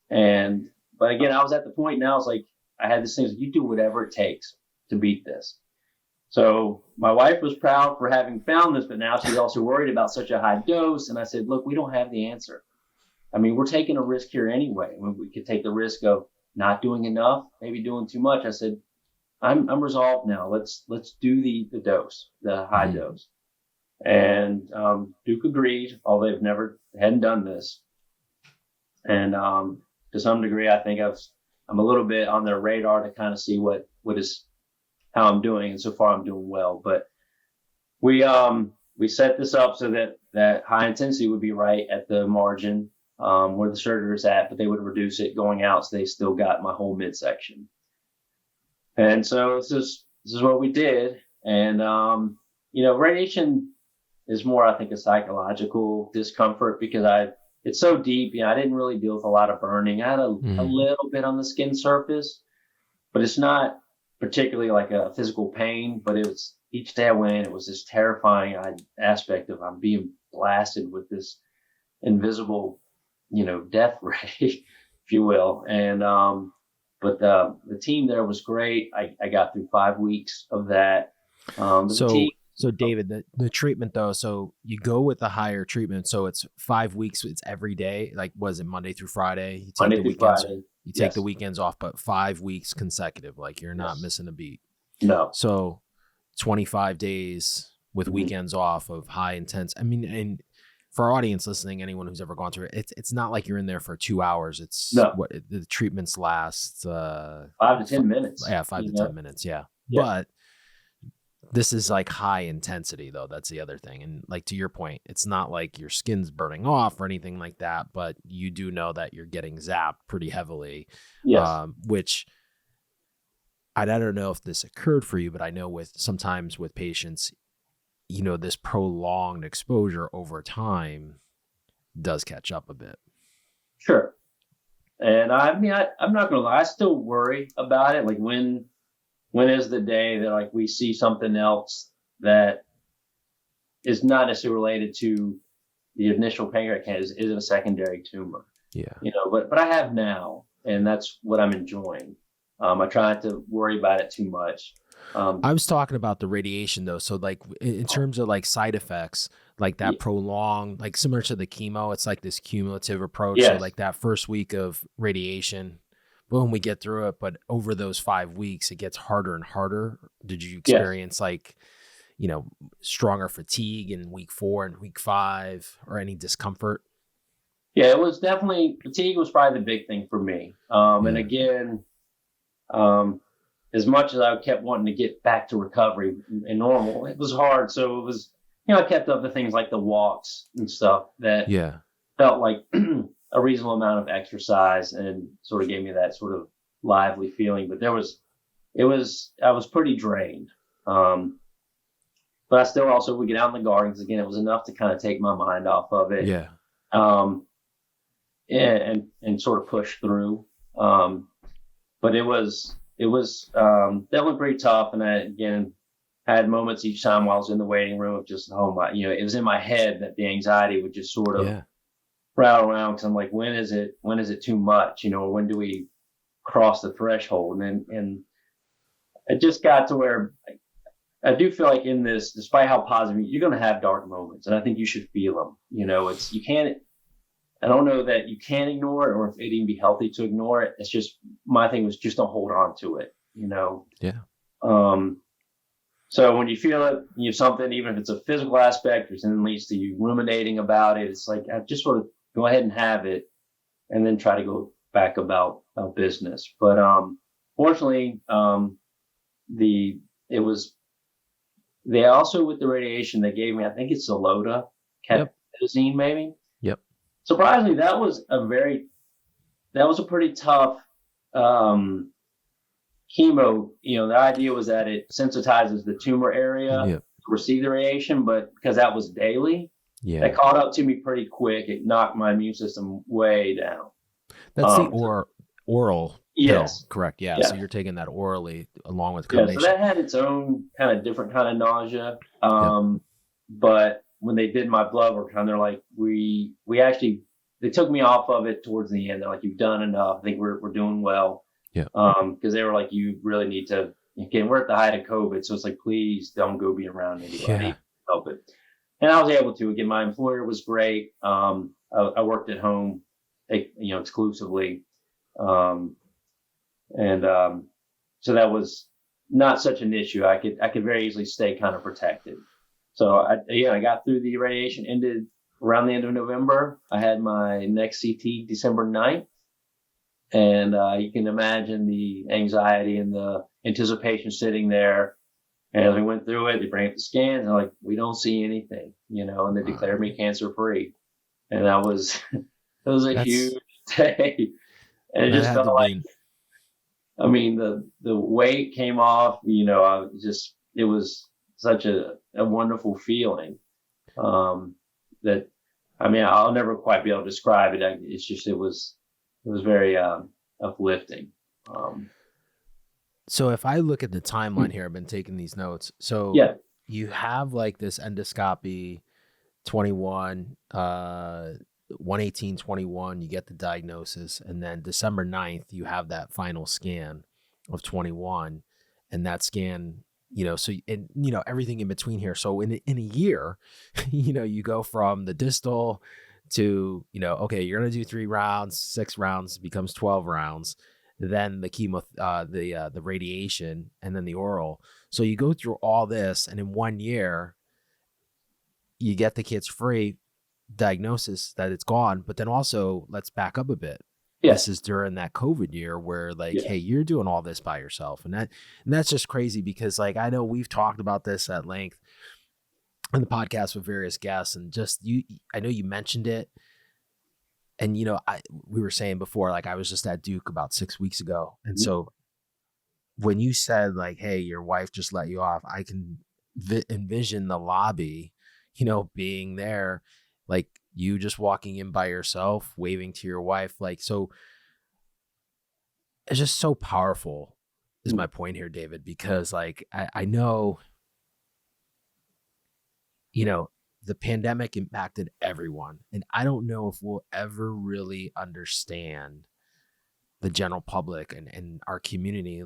But again, I was at the point now, it's like, I had this thing, you do whatever it takes to beat this. So my wife was proud for having found this, but now she's also worried about such a high dose. And I said, look, we don't have the answer. I mean, we're taking a risk here anyway. We could take the risk of not doing enough, maybe doing too much. I said, I'm resolved now. Let's do the dose, the high dose. And Duke agreed, although they've hadn't done this. And to some degree, I think I'm a little bit on their radar to kind of see how I'm doing, and so far I'm doing well. But we set this up so that high intensity would be right at the margin where the surgery is at, but they would reduce it going out, so they still got my whole midsection. And so this is what we did. And radiation is more, I think, a psychological discomfort because it's so deep. I didn't really deal with a lot of burning. I had a little bit on the skin surface, but it's not particularly like a physical pain. But it was, each day I went, it was this terrifying aspect of I'm being blasted with this invisible, death ray, if you will. And but the team there was great. I got through 5 weeks of that. So David, the treatment though, so you go with the higher treatment. So it's 5 weeks. It's every day. Like, was it Monday through Friday? You take Monday the through weekends. Friday. You take the weekends off, but 5 weeks consecutive. Like, you're not missing a beat. No. So 25 days with weekends off of high intense. I mean, and for our audience listening, anyone who's ever gone through it, it's not like you're in there for 2 hours. It's what the treatments last 5 to 10 minutes. Yeah, 5 to 10 minutes. Yeah. But this is like high intensity though. That's the other thing. And like, to your point, it's not like your skin's burning off or anything like that, but you do know that you're getting zapped pretty heavily. Yes. Which I don't know if this occurred for you, but I know sometimes with patients, this prolonged exposure over time does catch up a bit. Sure. And I mean, I'm not going to lie. I still worry about it. Like, when is the day that like we see something else that is not necessarily related to the initial pancreatic cancer? Is it a secondary tumor? Yeah. But I have now, and that's what I'm enjoying. I try not to worry about it too much. I was talking about the radiation though. So like in terms of like side effects, like that prolonged, like similar to the chemo, it's like this cumulative approach. Yes. So like that first week of radiation, boom, we get through it. But over those 5 weeks, it gets harder and harder. Did you experience stronger fatigue in week 4 and week 5 or any discomfort? Yeah, it was definitely, fatigue was probably the big thing for me. And again, as much as I kept wanting to get back to recovery and normal, it was hard. So it was, I kept up the things like the walks and stuff that felt like a reasonable amount of exercise and sort of gave me that sort of lively feeling, but I was pretty drained. But I still also would get out in the garden because again, it was enough to kind of take my mind off of it. Yeah. And sort of push through. But it was definitely pretty tough. And I, again, had moments each time while I was in the waiting room of just, oh my, it was in my head that the anxiety would just sort of rattle around. Cause I'm like, when is it too much? When do we cross the threshold? And it just got to where I do feel like in this, despite how positive, you're going to have dark moments, and I think you should feel them. You can't. I don't know that you can ignore it, or if it'd even be healthy to ignore it. It's just my thing was just don't hold on to it. Yeah. So when you feel it, something, even if it's a physical aspect or something leads to you ruminating about it, it's like I just sort of go ahead and have it, and then try to go back about business. But fortunately, they also, with the radiation, they gave me, I think it's Xylota, Capsaicin maybe. Yep. Surprisingly, that was a pretty tough chemo. The idea was that it sensitizes the tumor area to receive the radiation, but because that was daily, that caught up to me pretty quick. It knocked my immune system way down. That's the oral. Yes. Pill, correct. Yeah. So you're taking that orally along with combination. So that had its own kind of different kind of nausea. But when they did my blood work, they're like, we actually, they took me off of it towards the end. They're like, you've done enough. I think we're doing well. Yeah. Because they were like, you really need to, again, we're at the height of COVID. So it's like, please don't go be around anybody. Help it. And I was able to. Again, my employer was great. I worked at home, exclusively. So that was not such an issue. I could very easily stay kind of protected. So I got through the radiation, ended around the end of November. I had my next CT December 9th. And you can imagine the anxiety and the anticipation sitting there. And as we went through it, they bring up the scans and like, we don't see anything, and they declared me cancer free. And that was, it was a huge day. And it just felt like, the weight came off, it was such a wonderful feeling, that, I'll never quite be able to describe it. It was very, uplifting. So if I look at the timeline here, I've been taking these notes. So you have like this endoscopy 21, 1/18/21, you get the diagnosis, and then December 9th, you have that final scan of 21, and that scan, everything in between here. So in a year, you go from the distal to, okay, you're going to do 3 rounds, 6 rounds becomes 12 rounds, then the chemo, the radiation, and then the oral. So you go through all this, and in 1 year, you get the kids free, diagnosis that it's gone. But then also, let's back up a bit. This is during that COVID year where hey, you're doing all this by yourself. And that's just crazy because I know we've talked about this at length on the podcast with various guests, and just I know you mentioned it. And, we were saying before, I was just at Duke about 6 weeks ago. And so when you said hey, your wife just let you off, I can envision the lobby, being there, you just walking in by yourself, waving to your wife. So it's just so powerful is my point here, David, because I know, the pandemic impacted everyone. And I don't know if we'll ever really understand the general public and our community,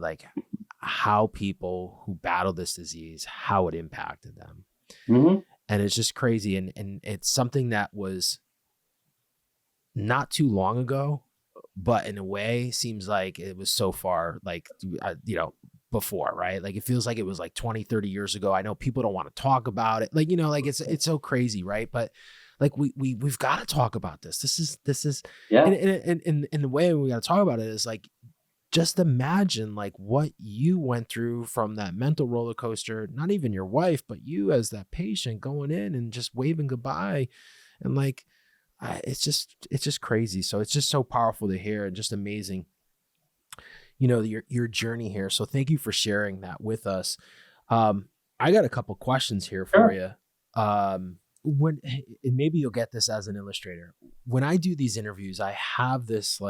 how people who battle this disease, how it impacted them. Mm-hmm. And it's just crazy. And it's something that was not too long ago, but in a way seems like it was so far, before, right? It feels like it was 20, 30 years ago. I know people don't want to talk about it. It's so crazy, right? But we've got to talk about this. This is, and the way we got to talk about it is just imagine what you went through from that mental roller coaster, not even your wife, but you as that patient going in and just waving goodbye. And it's just crazy. So it's just so powerful to hear and just amazing. your journey here. So thank you for sharing that with us. I got a couple questions here for you. When, and maybe you'll get this as an illustrator. When I do these interviews, I have this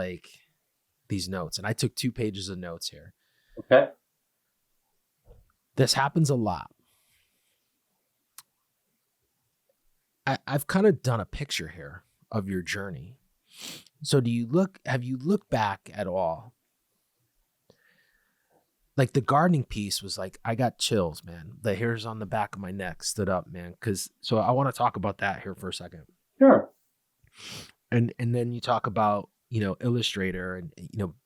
these notes, and I took 2 pages of notes here. Okay. This happens a lot. I've kind of done a picture here of your journey. So have you looked back at all? Like the gardening piece was like, I got chills, man. The hairs on the back of my neck stood up, man. So I want to talk about that here for a second. Sure. And then you talk about, illustrator and,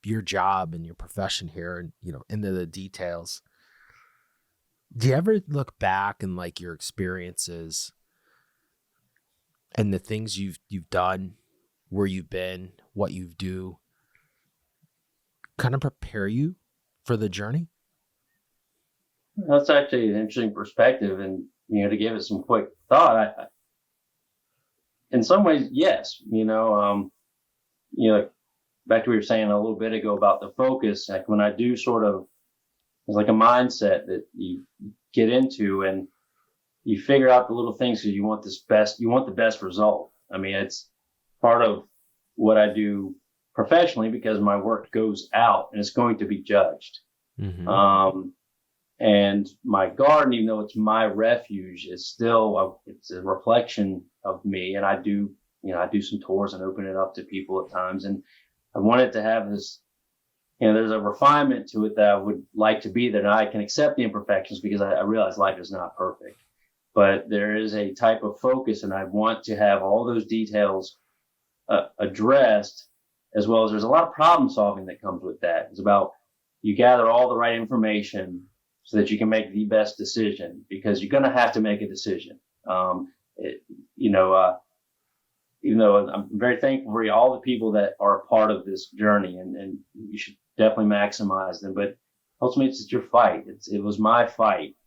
your job and your profession here and, into the details. Do you ever look back and like your experiences and the things you've done, where you've been, what you do, kind of prepare you for the journey? That's actually an interesting perspective, and to give it some quick thought, in some ways, yes. Back to what you were saying a little bit ago about the focus. Like when I do sort of, it's like a mindset that you get into, and you figure out the little things because you want the best result. I mean, it's part of what I do professionally because my work goes out and it's going to be judged. Mm-hmm. And my garden, even though it's my refuge, it's a reflection of me. And I do some tours and open it up to people at times. And I wanted to have this, there's a refinement to it that I would like to be there. And I can accept the imperfections because I realize life is not perfect. But there is a type of focus, and I want to have all those details addressed, as well as there's a lot of problem solving that comes with that. It's about you gather all the right information so that you can make the best decision, because you're going to have to make a decision. Even though I'm very thankful for all the people that are a part of this journey, and you should definitely maximize them. But ultimately, it's your fight. It was my fight,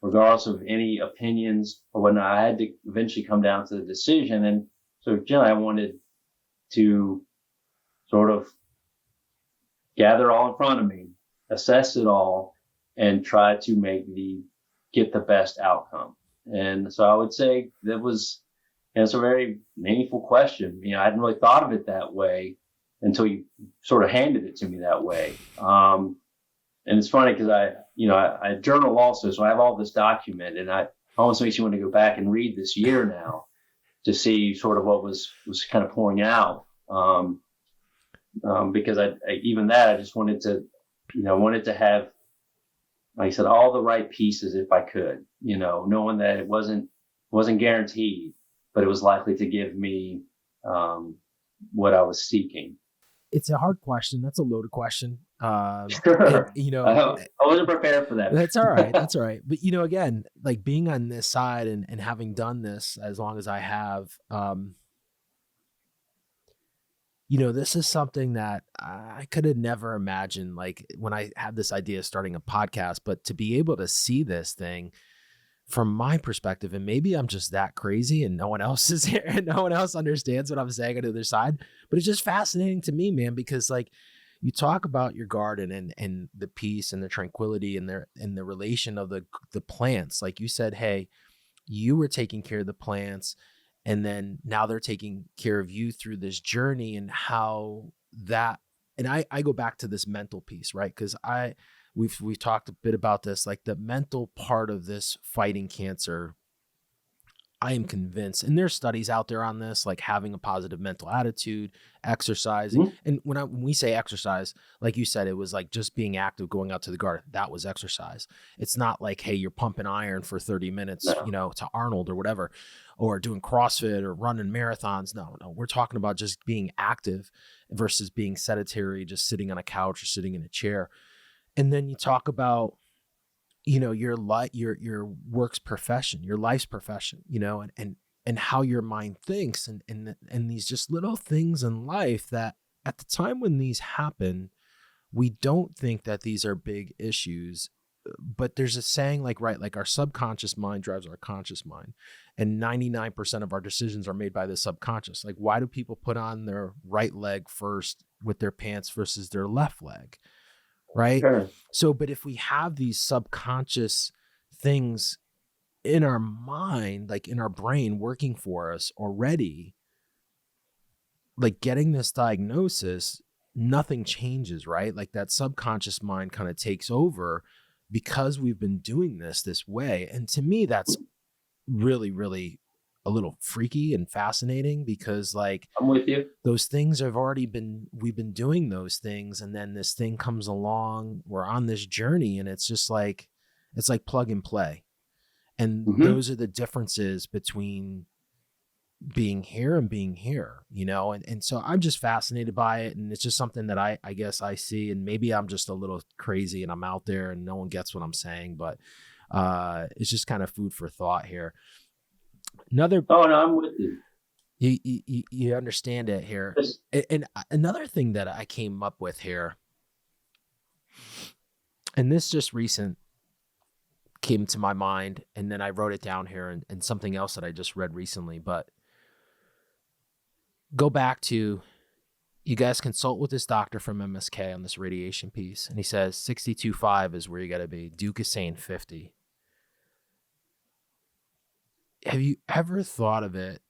regardless of any opinions or whatnot. I had to eventually come down to the decision. And so generally I wanted to sort of gather all in front of me, assess it all, and try to get the best outcome. And so I would say that was, it's a very meaningful question. I hadn't really thought of it that way until you sort of handed it to me that way. And it's funny because I journal also, so I have all this documented, and it almost makes you want to go back and read this year now to see sort of what was kind of pouring out. Because I just wanted to have, like I said, all the right pieces if I could, knowing that it wasn't guaranteed, but it was likely to give me what I was seeking. It's a hard question. That's a loaded question. Sure. I wasn't prepared for that. That's all right. That's all right. But, again, like being on this side and having done this as long as I have, this is something that I could have never imagined, like when I had this idea of starting a podcast, but to be able to see this thing from my perspective, and maybe I'm just that crazy and no one else is here and no one else understands what I'm saying on the other side, but it's just fascinating to me, man, because like you talk about your garden and the peace and the tranquility and the relation of the plants. Like you said, hey, you were taking care of the plants, and then now they're taking care of you through this journey, and how that, and I go back to this mental piece, right? Because we've talked a bit about this, like the mental part of this fighting cancer. I am convinced, and there's studies out there on this, like having a positive mental attitude, exercising. Mm-hmm. And when we say exercise, like you said, it was like just being active, going out to the garden. That was exercise. It's not like, hey, you're pumping iron for 30 minutes, to Arnold or whatever, or doing CrossFit or running marathons. No, we're talking about just being active versus being sedentary, just sitting on a couch or sitting in a chair. And then you talk about, your work's profession, your life's profession, and how your mind thinks, and these just little things in life that at the time when these happen, we don't think that these are big issues, but there's a saying like, right, like our subconscious mind drives our conscious mind, and 99% of our decisions are made by the subconscious. Like, why do people put on their right leg first with their pants versus their left leg? Right. Sure. So, but if we have these subconscious things in our mind, like in our brain working for us already, like getting this diagnosis, nothing changes, right? Like that subconscious mind kind of takes over because we've been doing this way. And to me, that's really, really a little freaky and fascinating, because like I'm with you. those things we've been doing those things. And then this thing comes along, we're on this journey, and it's just like, it's like plug and play. And those are the differences between being here and being here, you know? And so I'm just fascinated by it. And it's just something that I guess I see, and maybe I'm just a little crazy and I'm out there and no one gets what I'm saying, but it's just kind of food for thought here. Oh, no, I'm with you. You understand it here. And another thing that I came up with here, and this just recent came to my mind, and then I wrote it down here, and something else that I just read recently, but go back to, you guys consult with this doctor from MSK on this radiation piece, and he says 62.5 is where you got to be. Duke is saying 50. Have you ever thought of it?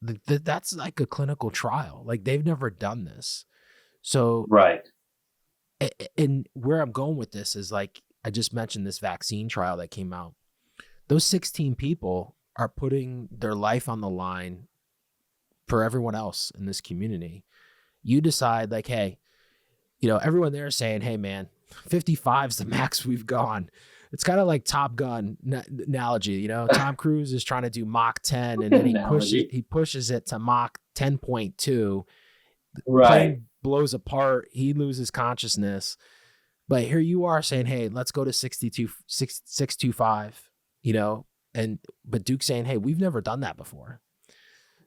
That's like a clinical trial. Like, they've never done this. So, right. And where I'm going with this is, like, I just mentioned this vaccine trial that came out. Those 16 people are putting their life on the line for everyone else in this community. You decide, like, hey, you know, everyone there is saying, hey, man, 55 is the max we've gone. It's kind of like Top Gun analogy, you know. Tom Cruise is trying to do Mach 10, and then he pushes it to Mach 10.2. Right. Plane blows apart. He loses consciousness. But here you are saying, hey, let's go to 625, you know, but Duke's saying, hey, we've never done that before.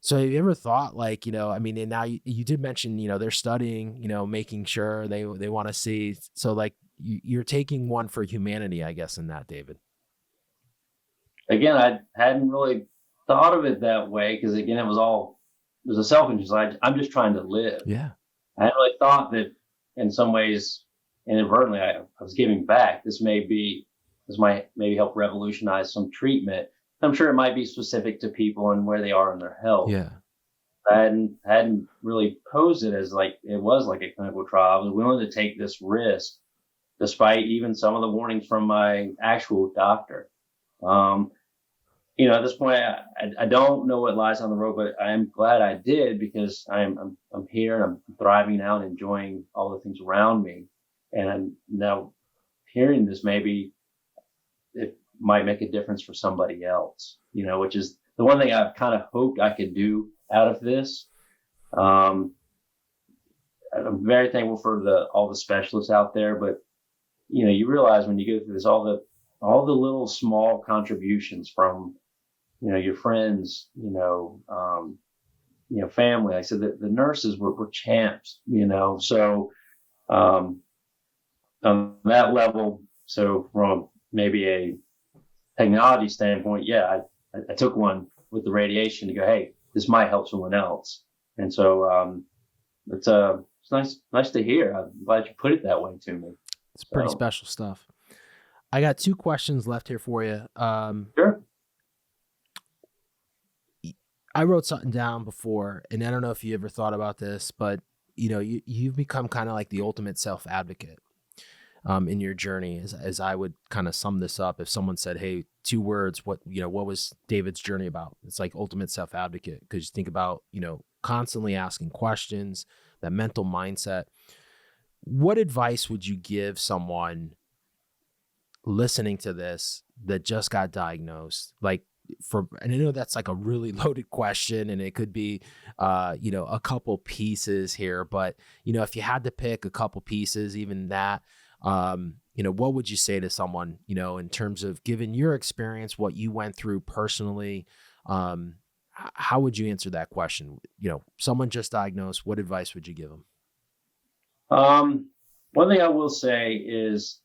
So have you ever thought, like, you know, I mean, and now you did mention, you know, they're studying, you know, making sure they want to see. So, like, you're taking one for humanity, I guess, in that, David. Again, I hadn't really thought of it that way, because, again, it was a self-interest. I'm just trying to live. Yeah. I hadn't really thought that in some ways, inadvertently, I was giving back. This might maybe help revolutionize some treatment. I'm sure it might be specific to people and where they are in their health. Yeah. I hadn't really posed it as like it was like a clinical trial. I was willing to take this risk, despite even some of the warnings from my actual doctor. You know, at this point, I don't know what lies on the road, but I am glad I did, because I'm here and I'm thriving now and enjoying all the things around me. And I'm now hearing this, maybe it might make a difference for somebody else, you know, which is the one thing I've kind of hoped I could do out of this. I'm very thankful for all the specialists out there, but, you know, you realize when you go through this, all the little small contributions from, you know, your friends, you know, family. Like I said, the nurses were champs, you know, so, on that level. So from maybe a technology standpoint, yeah, I took one with the radiation to go, hey, this might help someone else. And so, it's nice to hear. I'm glad you put it that way to me. It's pretty special stuff. I got 2 questions left here for you. Sure. I wrote something down before, and I don't know if you ever thought about this, but, you know, you've become kind of like the ultimate self-advocate in your journey, as I would kind of sum this up. If someone said, hey, 2 words, what was David's journey about? It's like ultimate self-advocate, because you think about, you know, constantly asking questions, that mental mindset. What advice would you give someone listening to this that just got diagnosed? Like, and I know that's like a really loaded question, and it could be, you know, a couple pieces here, but, you know, if you had to pick a couple pieces, even that, you know, what would you say to someone, you know, in terms of, given your experience, what you went through personally, how would you answer that question? You know, someone just diagnosed, what advice would you give them? One thing I will say is,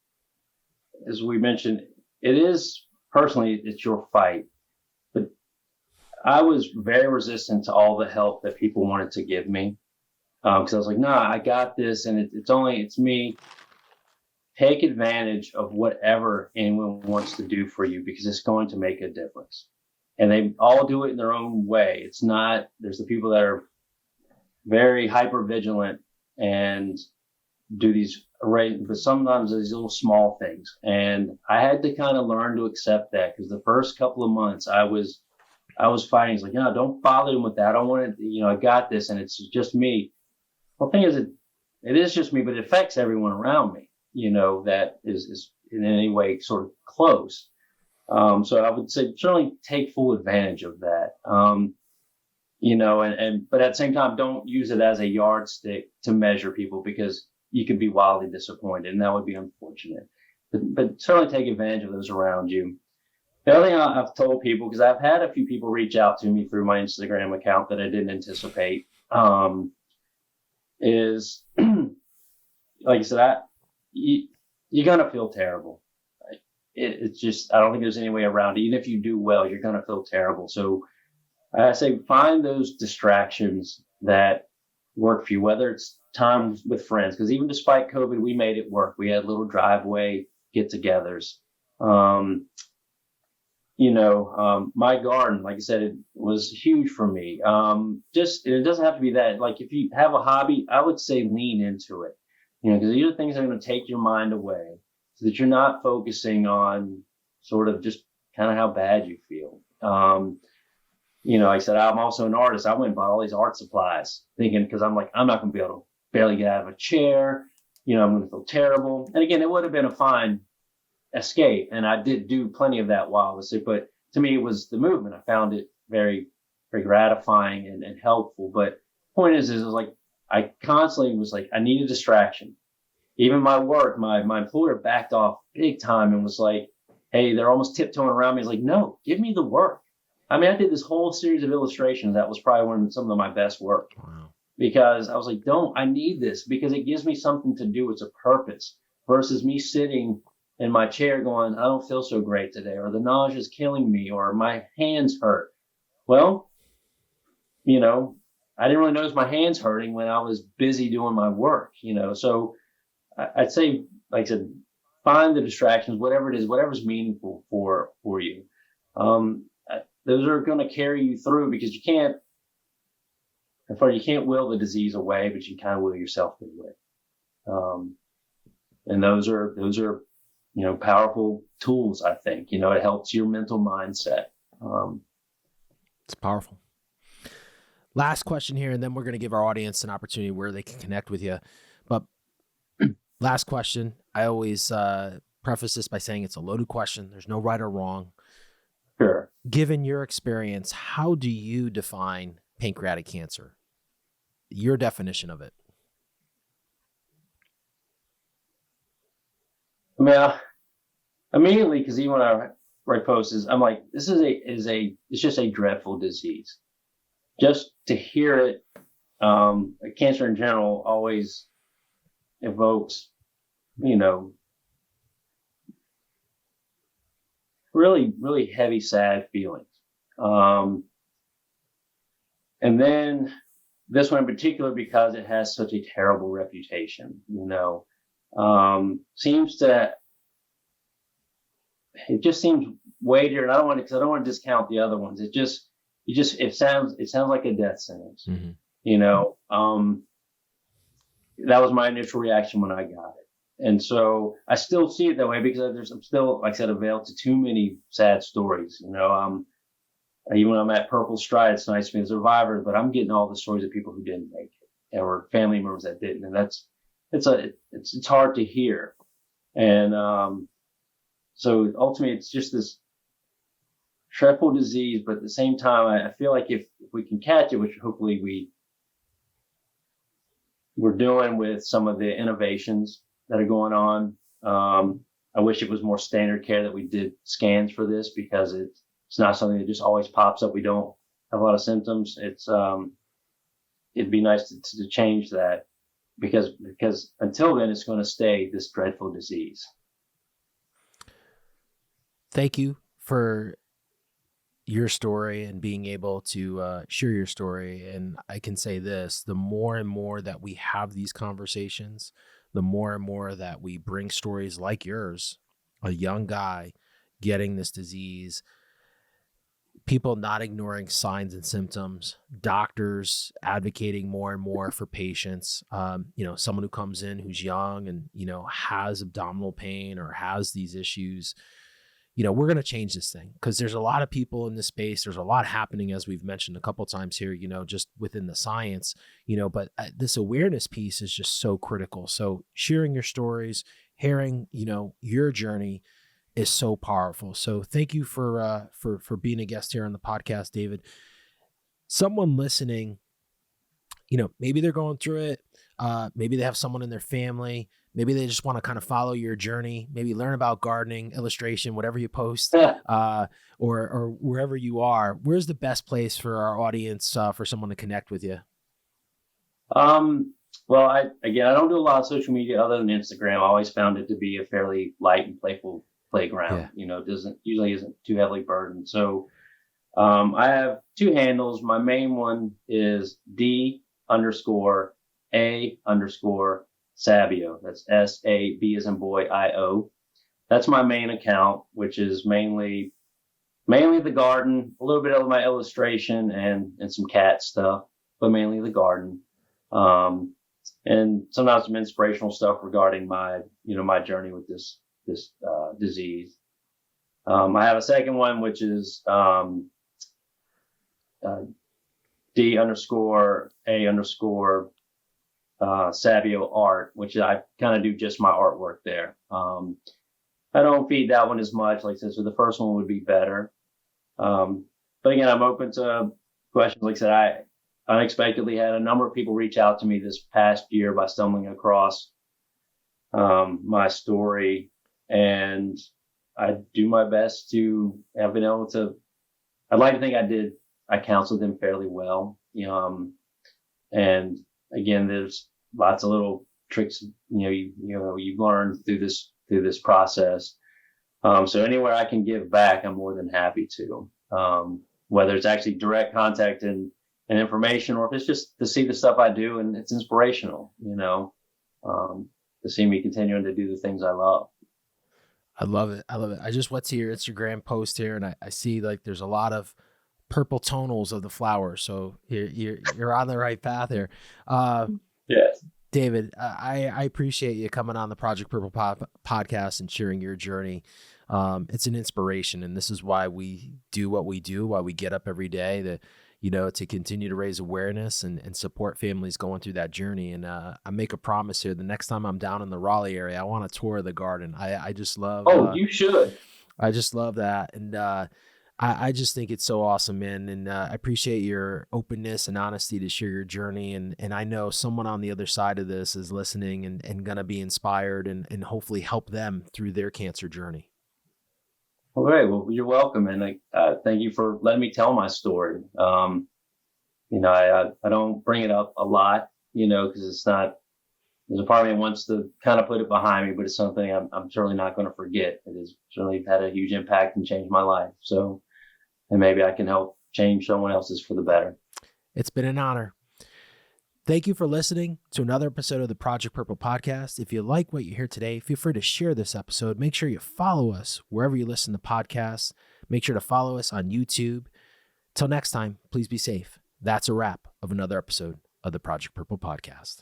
as we mentioned, it is personally, it's your fight. But I was very resistant to all the help that people wanted to give me. Because I was like, nah, I got this, and it's me. Take advantage of whatever anyone wants to do for you because it's going to make a difference. And they all do it in their own way. It's not, there's the people that are very hyper vigilant and do these array, but sometimes these little small things. And I had to kind of learn to accept that because the first couple of months I was fighting. It's like, no, don't bother them with that. I don't want it, I got this and it's just me. Well, the thing is, it is just me, but it affects everyone around me, that is in any way sort of close. So I would say certainly take full advantage of that. But at the same time, don't use it as a yardstick to measure people because you could be wildly disappointed and that would be unfortunate. But certainly take advantage of those around you. The other thing I've told people, because I've had a few people reach out to me through my Instagram account that I didn't anticipate, is like I said, you're going to feel terrible. It's just, I don't think there's any way around it. Even if you do well, you're going to feel terrible. So I say find those distractions that work for you, whether it's time with friends, because even despite COVID, we made it work. We had little driveway get-togethers. My garden, like I said, it was huge for me. It doesn't have to be that. Like if you have a hobby, I would say lean into it, because these are things that are going to take your mind away so that you're not focusing on sort of just kind of how bad you feel. Like I said, I'm also an artist. I went and bought all these art supplies thinking, because I'm like, I'm not going to be able to barely get out of a chair. I'm going to feel terrible. And again, it would have been a fine escape. And I did do plenty of that while I was sick. But to me, it was the movement. I found it very, very gratifying and helpful. But the point is like, I constantly was like, I need a distraction. Even my work, my employer backed off big time and was like, hey, they're almost tiptoeing around me. He's like, no, give me the work. I mean, I did this whole series of illustrations. That was probably some of my best work. Wow. Because I was like, I need this because it gives me something to do. It's a purpose versus me sitting in my chair going, I don't feel so great today, or the nausea is killing me, or my hands hurt. Well, I didn't really notice my hands hurting when I was busy doing my work, So I'd say, like I said, find the distractions, whatever it is, whatever's meaningful for you. Those are going to carry you through because you can't will the disease away, but you kind of will yourself through it. And those are powerful tools, I think. It helps your mental mindset. It's powerful. Last question here, and then we're going to give our audience an opportunity where they can connect with you. But last question, I always preface this by saying it's a loaded question. There's no right or wrong. Sure. Given your experience, how do you define pancreatic cancer? Your definition of it. I mean, immediately, because even when I write posts, I'm like, this it's just a dreadful disease. Just to hear it, cancer in general always evokes, really, really heavy, sad feelings. And then this one in particular, because it has such a terrible reputation, it just seems weightier. And I don't want to discount the other ones. It sounds like a death sentence. Mm-hmm. That was my initial reaction when I got it. And so I still see it that way because I'm still, like I said, availed to too many sad stories. Even when I'm at Purple Stride, it's nice to be a survivor, but I'm getting all the stories of people who didn't make it or family members that didn't. And it's hard to hear. And, so ultimately it's just this dreadful disease, but at the same time, I feel like if we can catch it, which hopefully we're doing with some of the innovations that are going on. I wish it was more standard care that we did scans for this because it's not something that just always pops up. We don't have a lot of symptoms. It'd be nice to change that because until then it's going to stay this dreadful disease. Thank you for your story and being able to share your story. And I can say this, the more and more that we have these conversations, the more and more that we bring stories like yours, a young guy getting this disease, people not ignoring signs and symptoms, doctors advocating more and more for patients, someone who comes in who's young and, has abdominal pain or has these issues. We're going to change this thing because there's a lot of people in this space. There's a lot happening, as we've mentioned a couple of times here, just within the science, but this awareness piece is just so critical. So sharing your stories, hearing, your journey is so powerful. So thank you for being a guest here on the podcast, David. Someone listening, maybe they're going through it. Maybe they have someone in their family. Maybe they just want to kind of follow your journey, maybe learn about gardening, illustration, whatever you post, or wherever you are. Where's the best place for our audience, for someone to connect with you? Well, I don't do a lot of social media other than Instagram. I always found it to be a fairly light and playful playground. Yeah. Isn't too heavily burdened. So, I have two handles. My main one is D_A_Sabio. That's SAB as in boy IO. That's my main account, which is mainly the garden, a little bit of my illustration and some cat stuff, but mainly the garden. And sometimes some inspirational stuff regarding my journey with this disease. I have a second one, which is D_A_Sabio art, which I kind of do just my artwork there. I don't feed that one as much, like I said, so the first one would be better. But again, I'm open to questions. Like I said, I unexpectedly had a number of people reach out to me this past year by stumbling across my story, and I do my best to have been able to. I'd like to think I counseled them fairly well. And again, there's lots of little tricks, you've learned through this process. So anywhere I can give back, I'm more than happy to, whether it's actually direct contact and information, or if it's just to see the stuff I do and it's inspirational, to see me continuing to do the things I love. I love it. I just went to your Instagram post here and I see like there's a lot of purple tonals of the flowers. So you're on the right path here. Yes. David, I appreciate you coming on the Project Purple podcast and sharing your journey. It's an inspiration, and this is why we do what we do, why we get up every day to continue to raise awareness and support families going through that journey. And I make a promise here, the next time I'm down in the Raleigh area, I want a tour of the garden. I just love. You should. I just love that. And I just think it's so awesome, man. And I appreciate your openness and honesty to share your journey. And I know someone on the other side of this is listening and going to be inspired and hopefully help them through their cancer journey. All right. Well, you're welcome. And thank you for letting me tell my story. I don't bring it up a lot, because it's not, there's a part of me that wants to kind of put it behind me, but it's something I'm certainly not going to forget. It has certainly had a huge impact and changed my life. So, and maybe I can help change someone else's for the better. It's been an honor. Thank you for listening to another episode of the Project Purple podcast. If you like what you hear today, feel free to share this episode. Make sure you follow us wherever you listen to podcasts. Make sure to follow us on YouTube. Till next time, please be safe. That's a wrap of another episode of the Project Purple podcast.